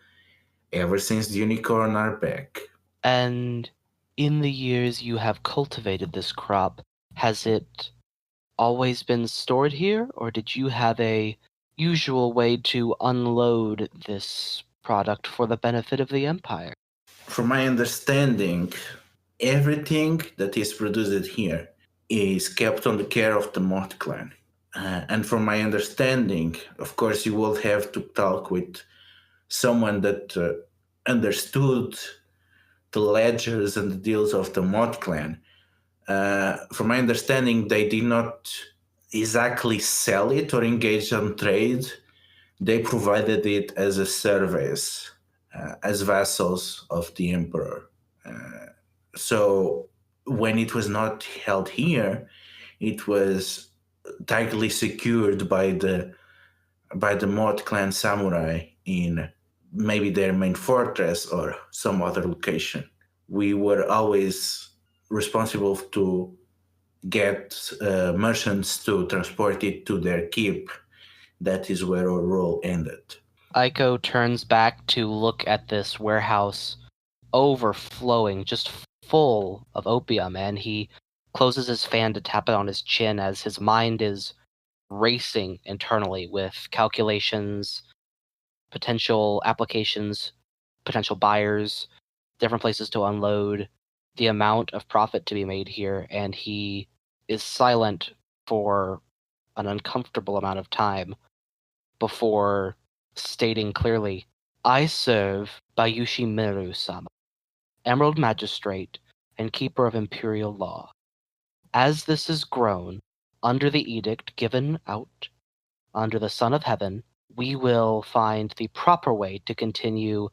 ever since the unicorn are back. And in the years you have cultivated this crop, has it always been stored here, or did you have a usual way to unload this product for the benefit of the Empire? From my understanding, everything that is produced here is kept on the care of the Moth clan. And from my understanding, of course, you will have to talk with someone that understood the ledgers and the deals of the Moth clan. From my understanding, they did not exactly sell it or engage on trade. They provided it as a service, as vassals of the emperor. So when it was not held here, it was tightly secured by the Moth clan samurai in maybe their main fortress or some other location. We were always responsible to get merchants to transport it to their keep. That is where our role ended. Aiko turns back to look at this warehouse overflowing, just full of opium, and he closes his fan to tap it on his chin as his mind is racing internally with calculations, potential applications, potential buyers, different places to unload, the amount of profit to be made here, and he is silent for an uncomfortable amount of time before stating clearly, I serve Bayushi Miru-sama, Emerald Magistrate and Keeper of Imperial Law. As this is grown, under the edict given out, under the Son of Heaven, we will find the proper way to continue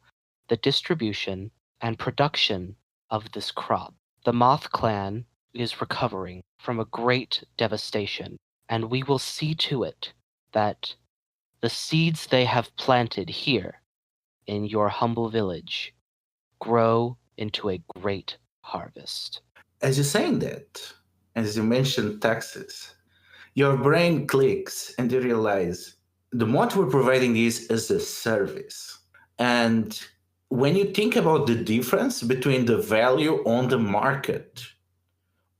the distribution and production of this crop. The Moth clan is recovering from a great devastation, and we will see to it that the seeds they have planted here in your humble village grow into a great harvest. As you're saying that, as you mentioned taxes, your brain clicks and you realize the Moth we're providing this as a service. And when you think about the difference between the value on the market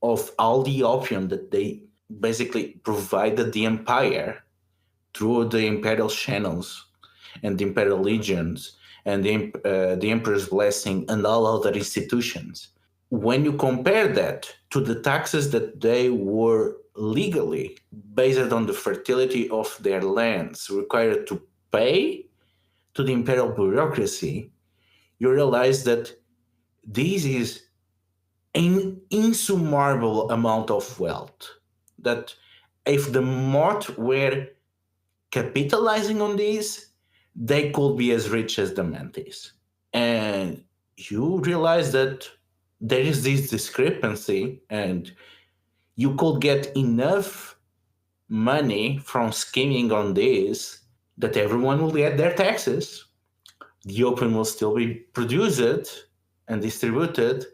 of all the opium that they basically provided the empire through the imperial channels and the imperial legions and the emperor's blessing and all other institutions, when you compare that to the taxes that they were legally, based on the fertility of their lands, required to pay to the imperial bureaucracy, you realize that this is an insurmountable amount of wealth. That if the Moth were capitalizing on this, they could be as rich as the Mantis. And you realize that there is this discrepancy, and you could get enough money from scheming on this that everyone will get their taxes. The opium will still be produced and distributed,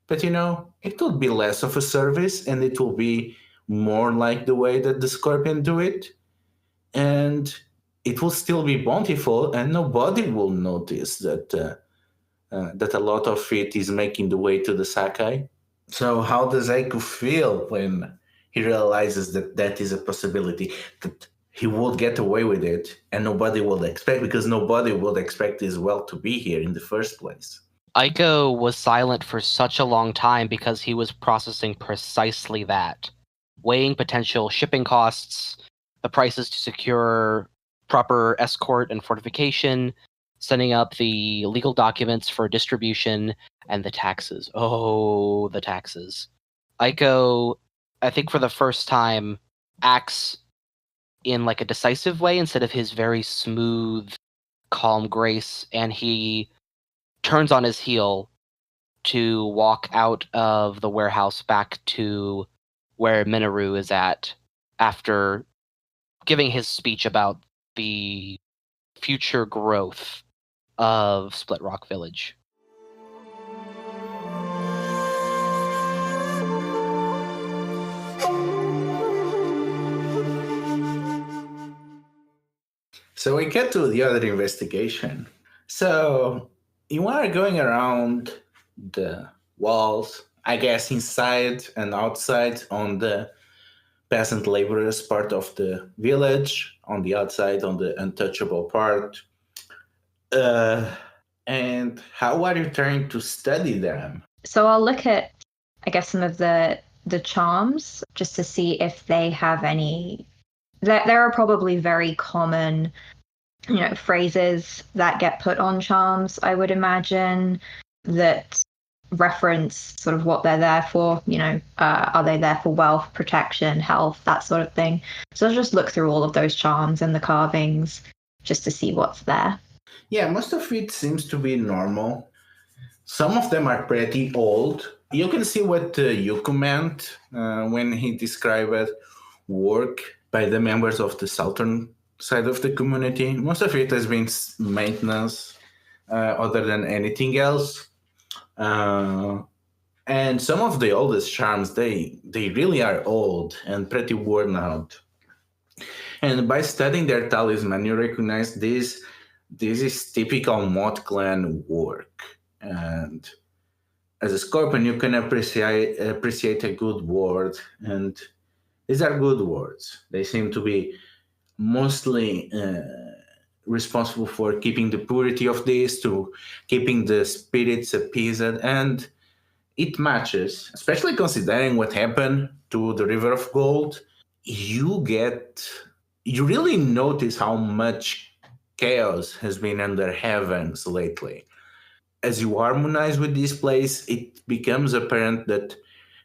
but it will be less of a service and it will be more like the way that the Scorpion do it. And it will still be bountiful, and nobody will notice that a lot of it is making the way to the Sakai. So how does Eiko feel when he realizes that that is a possibility, that he would get away with it and nobody will expect, because nobody would expect his wealth to be here in the first place? Aiko was silent for such a long time because he was processing precisely that, weighing potential shipping costs, the prices to secure proper escort and fortification, setting up the legal documents for distribution, and the taxes. Oh, the taxes. Aiko, I think for the first time, acts in like a decisive way instead of his very smooth, calm grace, and he turns on his heel to walk out of the warehouse back to where Minoru is at, after giving his speech about the future growth of Split Rock Village. So we get to the other investigation. So you are going around the walls, I guess inside and outside on the peasant laborers part of the village, on the outside on the untouchable part. And how are you trying to study them? So I'll look at, I guess, some of the charms just to see if they have any. There are probably very common, phrases that get put on charms, I would imagine, that reference sort of what they're there for. Are they there for wealth, protection, health, that sort of thing. So I'll just look through all of those charms and the carvings just to see what's there. Yeah, most of it seems to be normal. Some of them are pretty old. You can see what Yuko meant when he described work by the members of the southern side of the community. Most of it has been maintenance other than anything else. And some of the oldest charms, they really are old and pretty worn out. And by studying their talisman, you recognize this is typical Moth Clan work. And as a Scorpion, you can appreciate a good word. And these are good words. They seem to be mostly responsible for keeping the purity of this, to keeping the spirits appeased. And it matches, especially considering what happened to the River of Gold. You really notice how much chaos has been under heavens lately. As you harmonize with this place, it becomes apparent that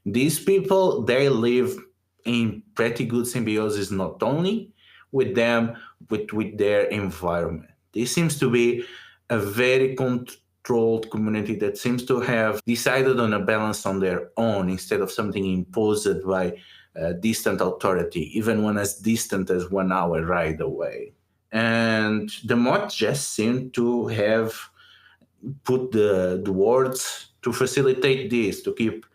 these people, they live in pretty good symbiosis, not only with them, but with their environment. This seems to be a very controlled community that seems to have decided on a balance on their own instead of something imposed by a distant authority, even one as distant as 1 hour ride away. And the mods just seem to have put the words to facilitate this, to keep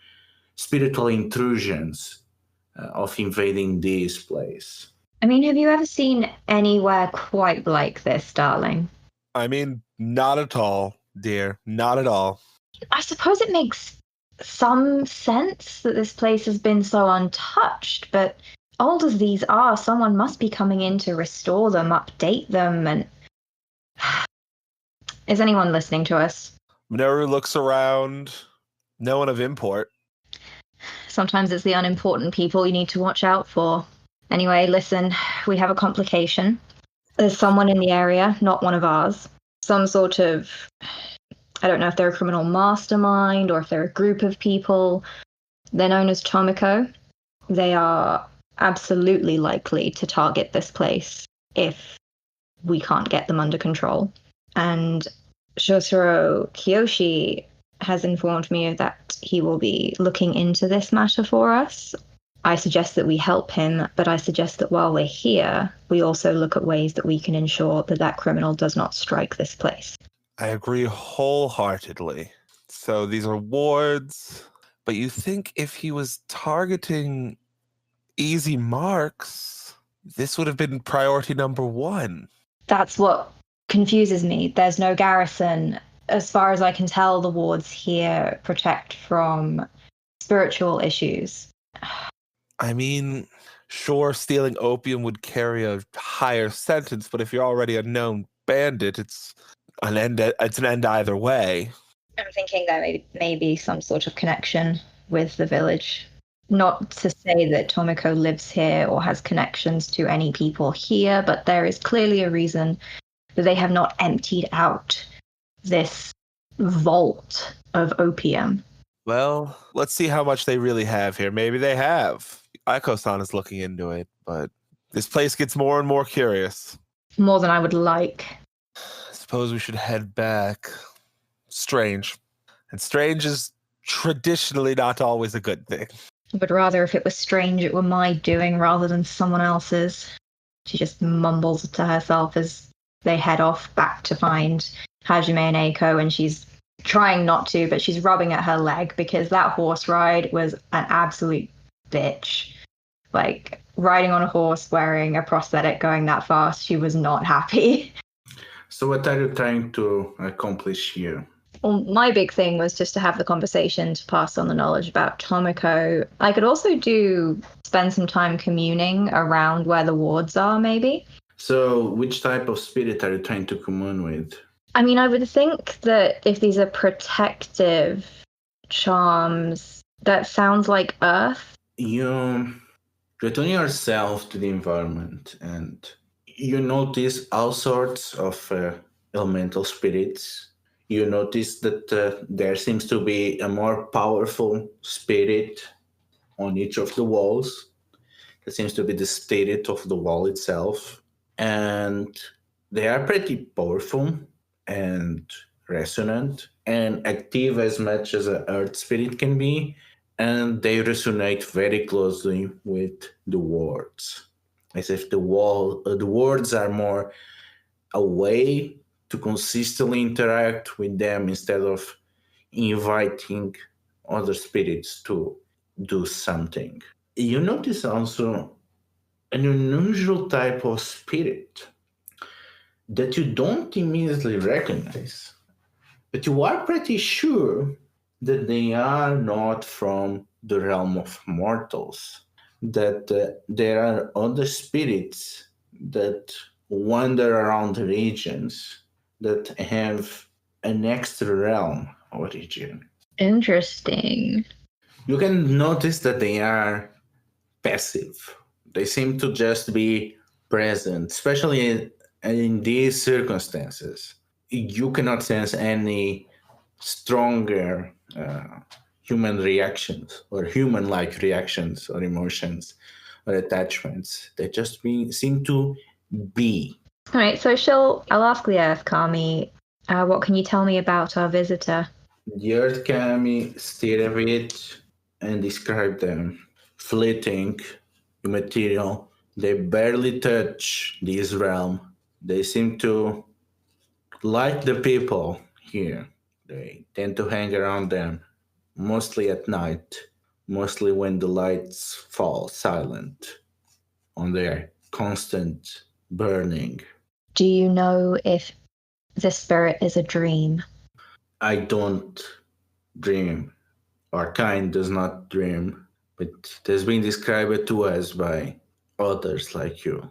spiritual intrusions of invading this place. I mean, have you ever seen anywhere quite like this, darling? I mean, not at all, dear. Not at all. I suppose it makes some sense that this place has been so untouched, but old as these are, someone must be coming in to restore them, update them, and... Is anyone listening to us? Minoru looks around. No one of import. Sometimes it's the unimportant people you need to watch out for. Anyway, listen, we have a complication. There's someone in the area, not one of ours. Some sort of... I don't know if they're a criminal mastermind or if they're a group of people. They're known as Tomiko. They are absolutely likely to target this place if we can't get them under control. And Shotaro Kiyoshi has informed me that he will be looking into this matter for us. I suggest that we help him, but I suggest that while we're here, we also look at ways that we can ensure that that criminal does not strike this place. I agree wholeheartedly. So these are wards, but you think if he was targeting easy marks, this would have been priority number 1. That's what confuses me. There's no garrison. As far as I can tell, the wards here protect from spiritual issues. I mean, sure, stealing opium would carry a higher sentence, but if you're already a known bandit, it's an end either way. I'm thinking there may be some sort of connection with the village. Not to say that Tomiko lives here or has connections to any people here, but there is clearly a reason that they have not emptied out this vault of opium. Well, let's see how much they really have here. Maybe they have. Aiko-san is looking into it, but this place gets more and more curious. More than I would like. I suppose we should head back. Strange. And strange is traditionally not always a good thing. Would rather if it was strange, it were my doing rather than someone else's. She just mumbles to herself as they head off back to find Hajime and Eiko, and she's trying not to, but she's rubbing at her leg because that horse ride was an absolute bitch. Like, riding on a horse wearing a prosthetic going that fast, she was not happy. So what are you trying to accomplish here? Well, my big thing was just to have the conversation to pass on the knowledge about Tomoko. I could also spend some time communing around where the wards are, maybe. So which type of spirit are you trying to commune with? I mean, I would think that if these are protective charms, that sounds like Earth. You return yourself to the environment and you notice all sorts of elemental spirits. You notice that there seems to be a more powerful spirit on each of the walls. It seems to be the spirit of the wall itself. And they are pretty powerful and resonant and active as much as an earth spirit can be. And they resonate very closely with the wards. As if the wards are more a way to consistently interact with them instead of inviting other spirits to do something. You notice also an unusual type of spirit that you don't immediately recognize, but you are pretty sure that they are not from the realm of mortals, that there are other spirits that wander around the regions that have an extra realm origin. Interesting. You can notice that they are passive. They seem to just be present, especially in these circumstances. You cannot sense any stronger human reactions or human-like reactions or emotions or attachments. They just seem to be. All right, so I'll ask the Earth Kami, what can you tell me about our visitor? The Earth Kami stare at it and describe them. Fleeting, immaterial. They barely touch this realm. They seem to like the people here. They tend to hang around them, mostly at night, mostly when the lights fall silent on their constant burning. Do you know if the spirit is a dream? I don't dream. Our kind does not dream, but it has been described to us by others like you.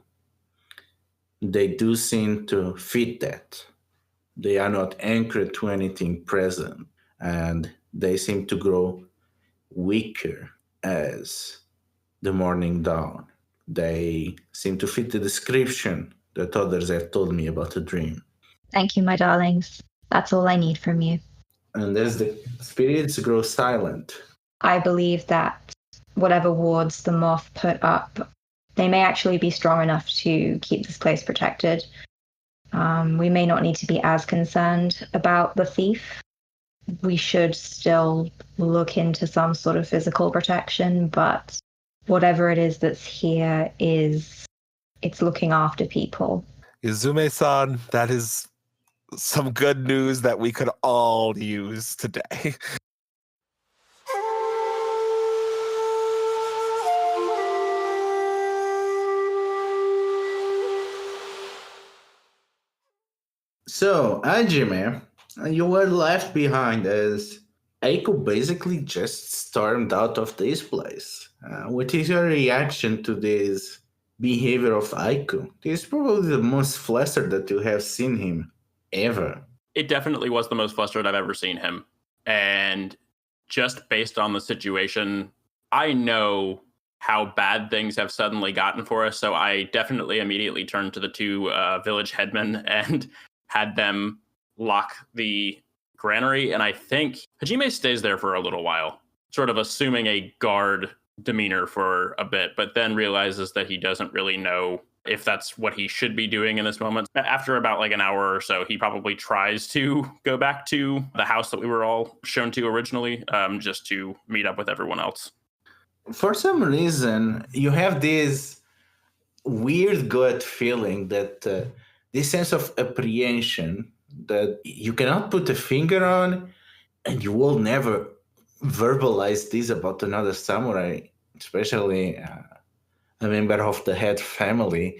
They do seem to fit that. They are not anchored to anything present, and they seem to grow weaker as the morning dawn. They seem to fit the description that others have told me about a dream. Thank you, my darlings. That's all I need from you. And as the spirits grow silent, I believe that whatever wards the moth put up, they may actually be strong enough to keep this place protected. We may not need to be as concerned about the thief. We should still look into some sort of physical protection, but whatever it is that's here it's looking after people. Yuzume-san, that is some good news that we could all use today. So, Hajime, you were left behind as Eiko basically just stormed out of this place. What is your reaction to this behavior of Eiko? This is probably the most flustered that you have seen him ever. It definitely was the most flustered I've ever seen him. And just based on the situation, I know how bad things have suddenly gotten for us. So I definitely immediately turned to the two village headmen and had them lock the granary. And I think Hajime stays there for a little while, sort of assuming a guard demeanor for a bit, but then realizes that he doesn't really know if that's what he should be doing in this moment. After about like an hour or so, he probably tries to go back to the house that we were all shown to originally, just to meet up with everyone else. For some reason, you have this weird gut feeling that this sense of apprehension that you cannot put a finger on, and you will never verbalize this about another samurai, especially a member of the head family,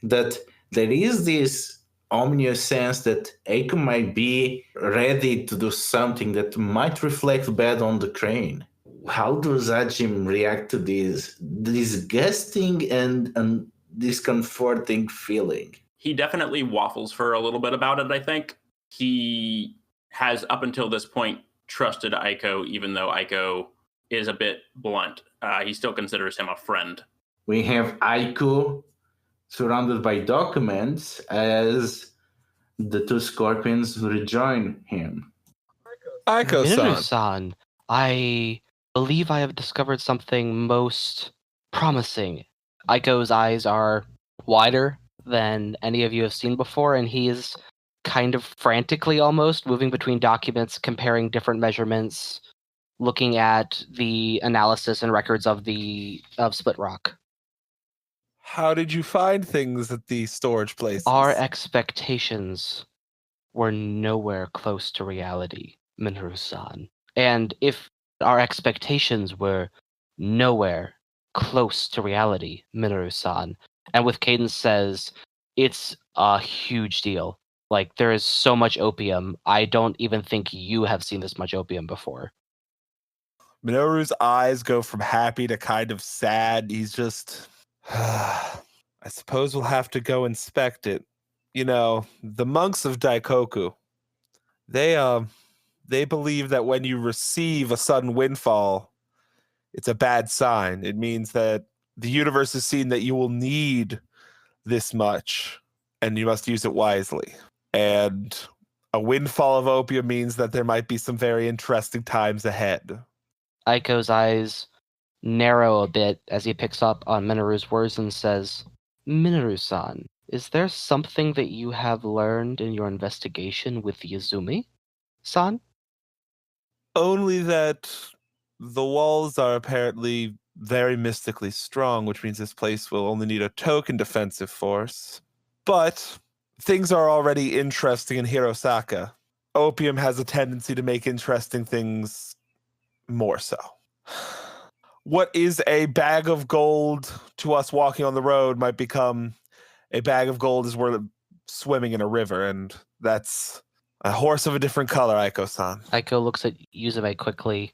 that there is this ominous sense that Eiko might be ready to do something that might reflect bad on the crane. How does Ajim react to this disgusting and discomforting feeling? He definitely waffles for a little bit about it, I think. He has, up until this point, trusted Aiko, even though Aiko is a bit blunt. He still considers him a friend. We have Aiko surrounded by documents as the two scorpions rejoin him. Aiko-san. Minoru-san, I believe I have discovered something most promising. Aiko's eyes are wider than any of you have seen before, and he is kind of frantically almost moving between documents, comparing different measurements, looking at the analysis and records of Split Rock. How did you find things at the storage places? Our expectations were nowhere close to reality, Minoru-san. And if our expectations were nowhere close to reality, Minoru-san, and with Cadence says, it's a huge deal. Like, there is so much opium. I don't even think you have seen this much opium before. Minoru's eyes go from happy to kind of sad. He's just... I suppose we'll have to go inspect it. You know, the monks of Daikoku, they believe that when you receive a sudden windfall, it's a bad sign. It means that the universe has seen that you will need this much, and you must use it wisely. And a windfall of opium means that there might be some very interesting times ahead. Aiko's eyes narrow a bit as he picks up on Minoru's words and says, Minoru-san, is there something that you have learned in your investigation with Yuzume-san? Only that the walls are apparently very mystically strong, which means this place will only need a token defensive force. But things are already interesting in Hirosaka. Opium has a tendency to make interesting things more so. What is a bag of gold to us walking on the road might become a bag of gold as we're swimming in a river, and that's a horse of a different color, Aiko-san. Aiko looks at Yuzume quickly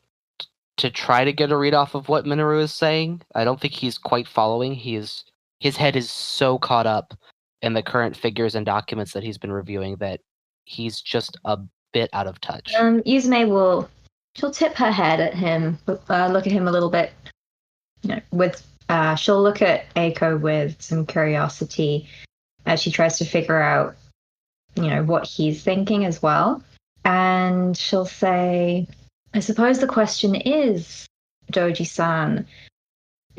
to try to get a read off of what Minoru is saying. I don't think he's quite following. His head is so caught up in the current figures and documents that he's been reviewing that he's just a bit out of touch. Yuzume she'll tip her head at him, look at him a little bit, she'll look at Aiko with some curiosity as she tries to figure out, what he's thinking as well. And she'll say, I suppose the question is, Doji-san,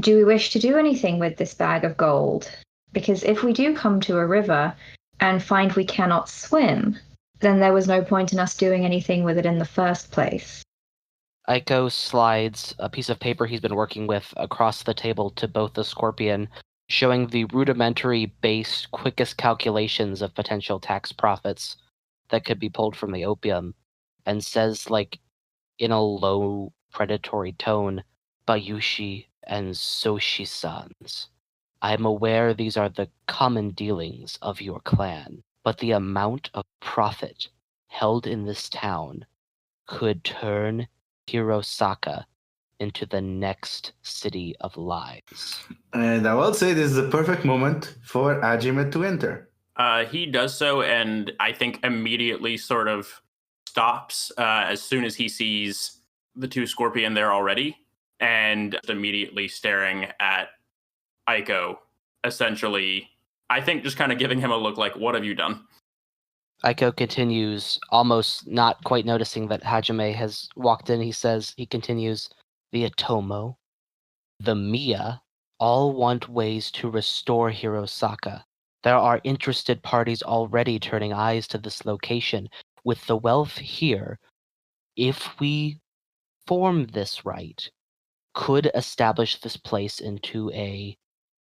do we wish to do anything with this bag of gold? Because if we do come to a river and find we cannot swim, then there was no point in us doing anything with it in the first place. Aiko slides a piece of paper he's been working with across the table to both the Scorpion, showing the rudimentary base quickest calculations of potential tax profits that could be pulled from the opium, and says, in a low, predatory tone, Bayushi and Soshi-sans. I am aware these are the common dealings of your clan, but the amount of profit held in this town could turn Hirosaka into the next city of lies. And I will say this is the perfect moment for Hajime to enter. He does so, and I think immediately sort of stops as soon as he sees the two Scorpion there already, and immediately staring at Aiko, essentially, I think just kind of giving him a look like, what have you done? Aiko continues, almost not quite noticing that Hajime has walked in. He continues, the Atomo, the Miya, all want ways to restore Hirosaka. There are interested parties already turning eyes to this location. With the wealth here, if we form this right, could establish this place into a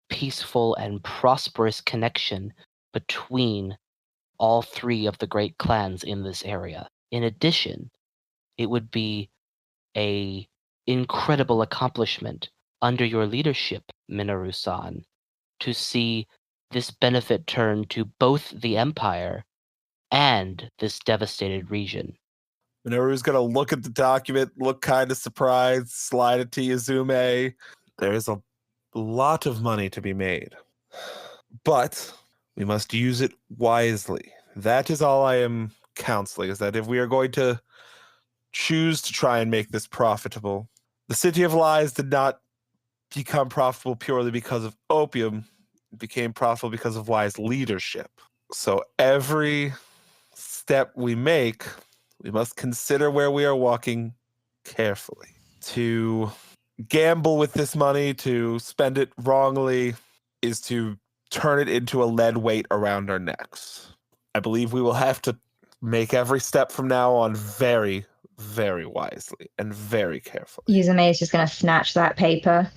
peaceful and prosperous connection between all three of the great clans in this area. In addition, it would be a incredible accomplishment under your leadership, Minoru-san, to see this benefit turn to both the Empire and this devastated region. Minoru's gonna look at the document, look kind of surprised, slide it to Yuzume. There is a lot of money to be made, but we must use it wisely. That is all I am counseling, is that if we are going to choose to try and make this profitable, the City of Lies did not become profitable purely because of opium. It became profitable because of wise leadership. So every step we make, we must consider where we are walking carefully. To gamble with this money, to spend it wrongly, is to turn it into a lead weight around our necks. I believe we will have to make every step from now on very, very wisely and very carefully. Yuzume is just going to snatch that paper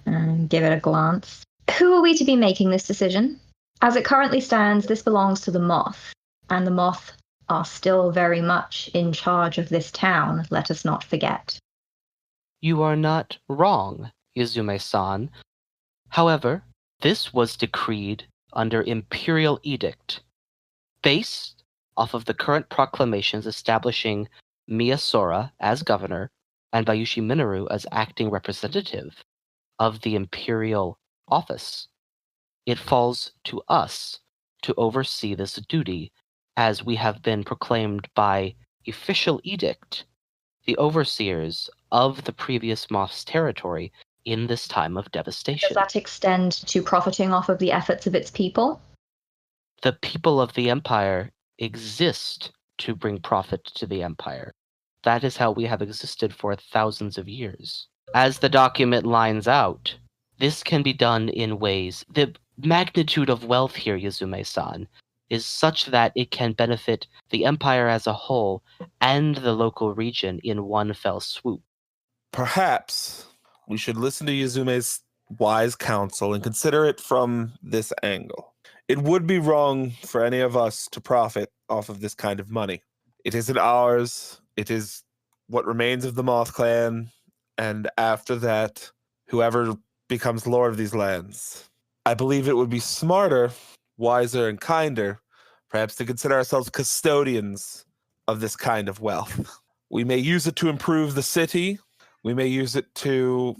and give it a glance. Who are we to be making this decision? As it currently stands, this belongs to the Moth, and the Moth are still very much in charge of this town, let us not forget. You are not wrong, Yuzume-san. However, this was decreed under imperial edict, based off of the current proclamations establishing Miyasora as governor and Bayushi Minoru as acting representative of the imperial office. It falls to us to oversee this duty, as we have been proclaimed by official edict the overseers of the previous Moth's territory in this time of devastation. Does that extend to profiting off of the efforts of its people? The people of the Empire exist to bring profit to the Empire. That is how we have existed for thousands of years. As the document lines out, this can be done in ways. The magnitude of wealth here, Yuzume-san, is such that it can benefit the Empire as a whole and the local region in one fell swoop. Perhaps we should listen to Yuzume's wise counsel and consider it from this angle. It would be wrong for any of us to profit off of this kind of money. It isn't ours. It is what remains of the Moth clan, and after that, whoever becomes lord of these lands. I believe it would be smarter, wiser, and kinder, perhaps, to consider ourselves custodians of this kind of wealth. We may use it to improve the city. We may use it to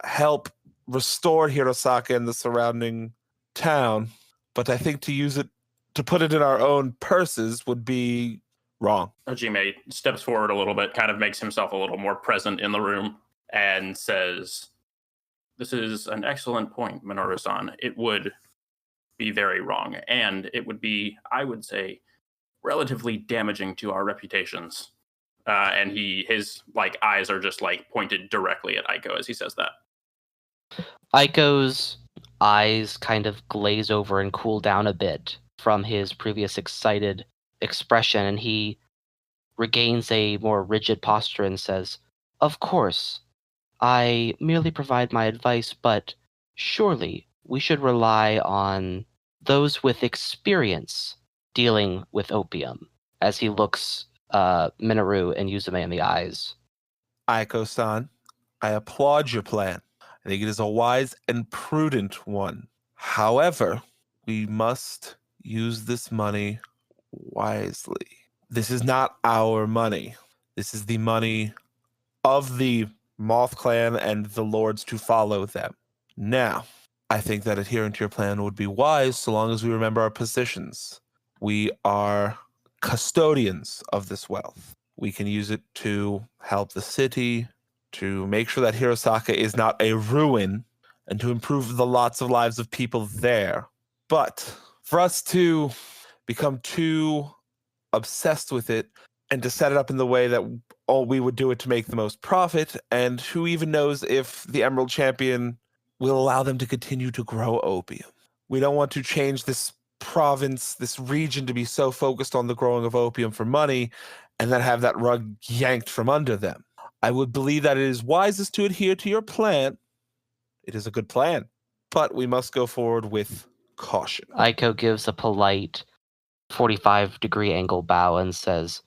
help restore Hirosaka and the surrounding town. But I think to put it in our own purses would be wrong. Hajime steps forward a little bit, kind of makes himself a little more present in the room, and says, "This is an excellent point, Minoru-san. It would be very wrong, and it would be, I would say, relatively damaging to our reputations." And his eyes are just pointed directly at Aiko as he says that. Aiko's eyes kind of glaze over and cool down a bit from his previous excited expression, and he regains a more rigid posture and says, "Of course, I merely provide my advice, but surely we should rely on those with experience dealing with opium," as he looks Minoru and Yuzume in the eyes. Aiko-san, I applaud your plan. I think it is a wise and prudent one. However, we must use this money wisely. This is not our money. This is the money of the Moth clan and the lords to follow them. Now, I think that adhering to your plan would be wise so long as we remember our positions. We are custodians of this wealth. We can use it to help the city, to make sure that Hirosaka is not a ruin, and to improve the lots of lives of people there. But for us to become too obsessed with it and to set it up in the way that we would do it to make the most profit, and who even knows if the Emerald Champion will allow them to continue to grow opium. We don't want to change this province, this region, to be so focused on the growing of opium for money and then have that rug yanked from under them. I would believe that it is wisest to adhere to your plan. It is a good plan, but we must go forward with caution. Aiko gives a polite 45-degree angle bow and says,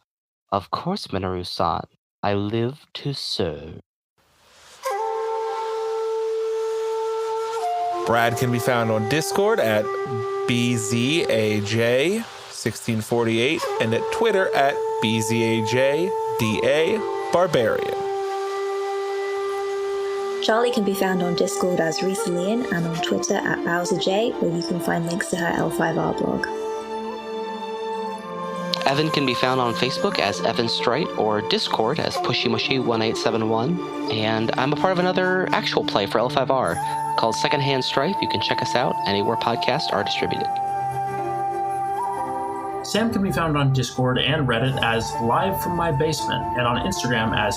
"Of course, Minoru-san. I live to serve." Brad can be found on Discord at BZAJ1648 and at Twitter at BZAJDA Charlie can be found on Discord as Risalian and on Twitter at BowserJ, where you can find links to her L5R blog. Evan can be found on Facebook as Evan Strite or Discord as PushyMushy1871, and I'm a part of another actual play for L5R called Secondhand Strife. You can check us out anywhere podcasts are distributed. Sam can be found on Discord and Reddit as Live From My Basement, and on Instagram as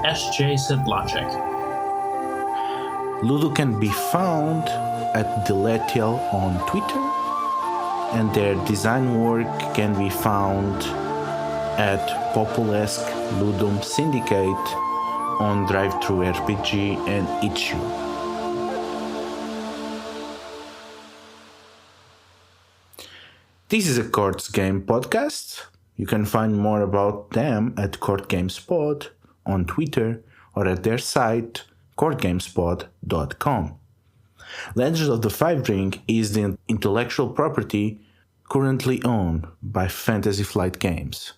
@SJSidLogic. Ludo can be found at Deletial on Twitter, and their design work can be found at Populesque Ludum Syndicate on DriveThruRPG and Itch.io. This is a Courtgames podcast. You can find more about them at Courtgames Pod on Twitter or at their site courtgamespod.com. Legends of the Five Ring is the intellectual property currently owned by Fantasy Flight Games.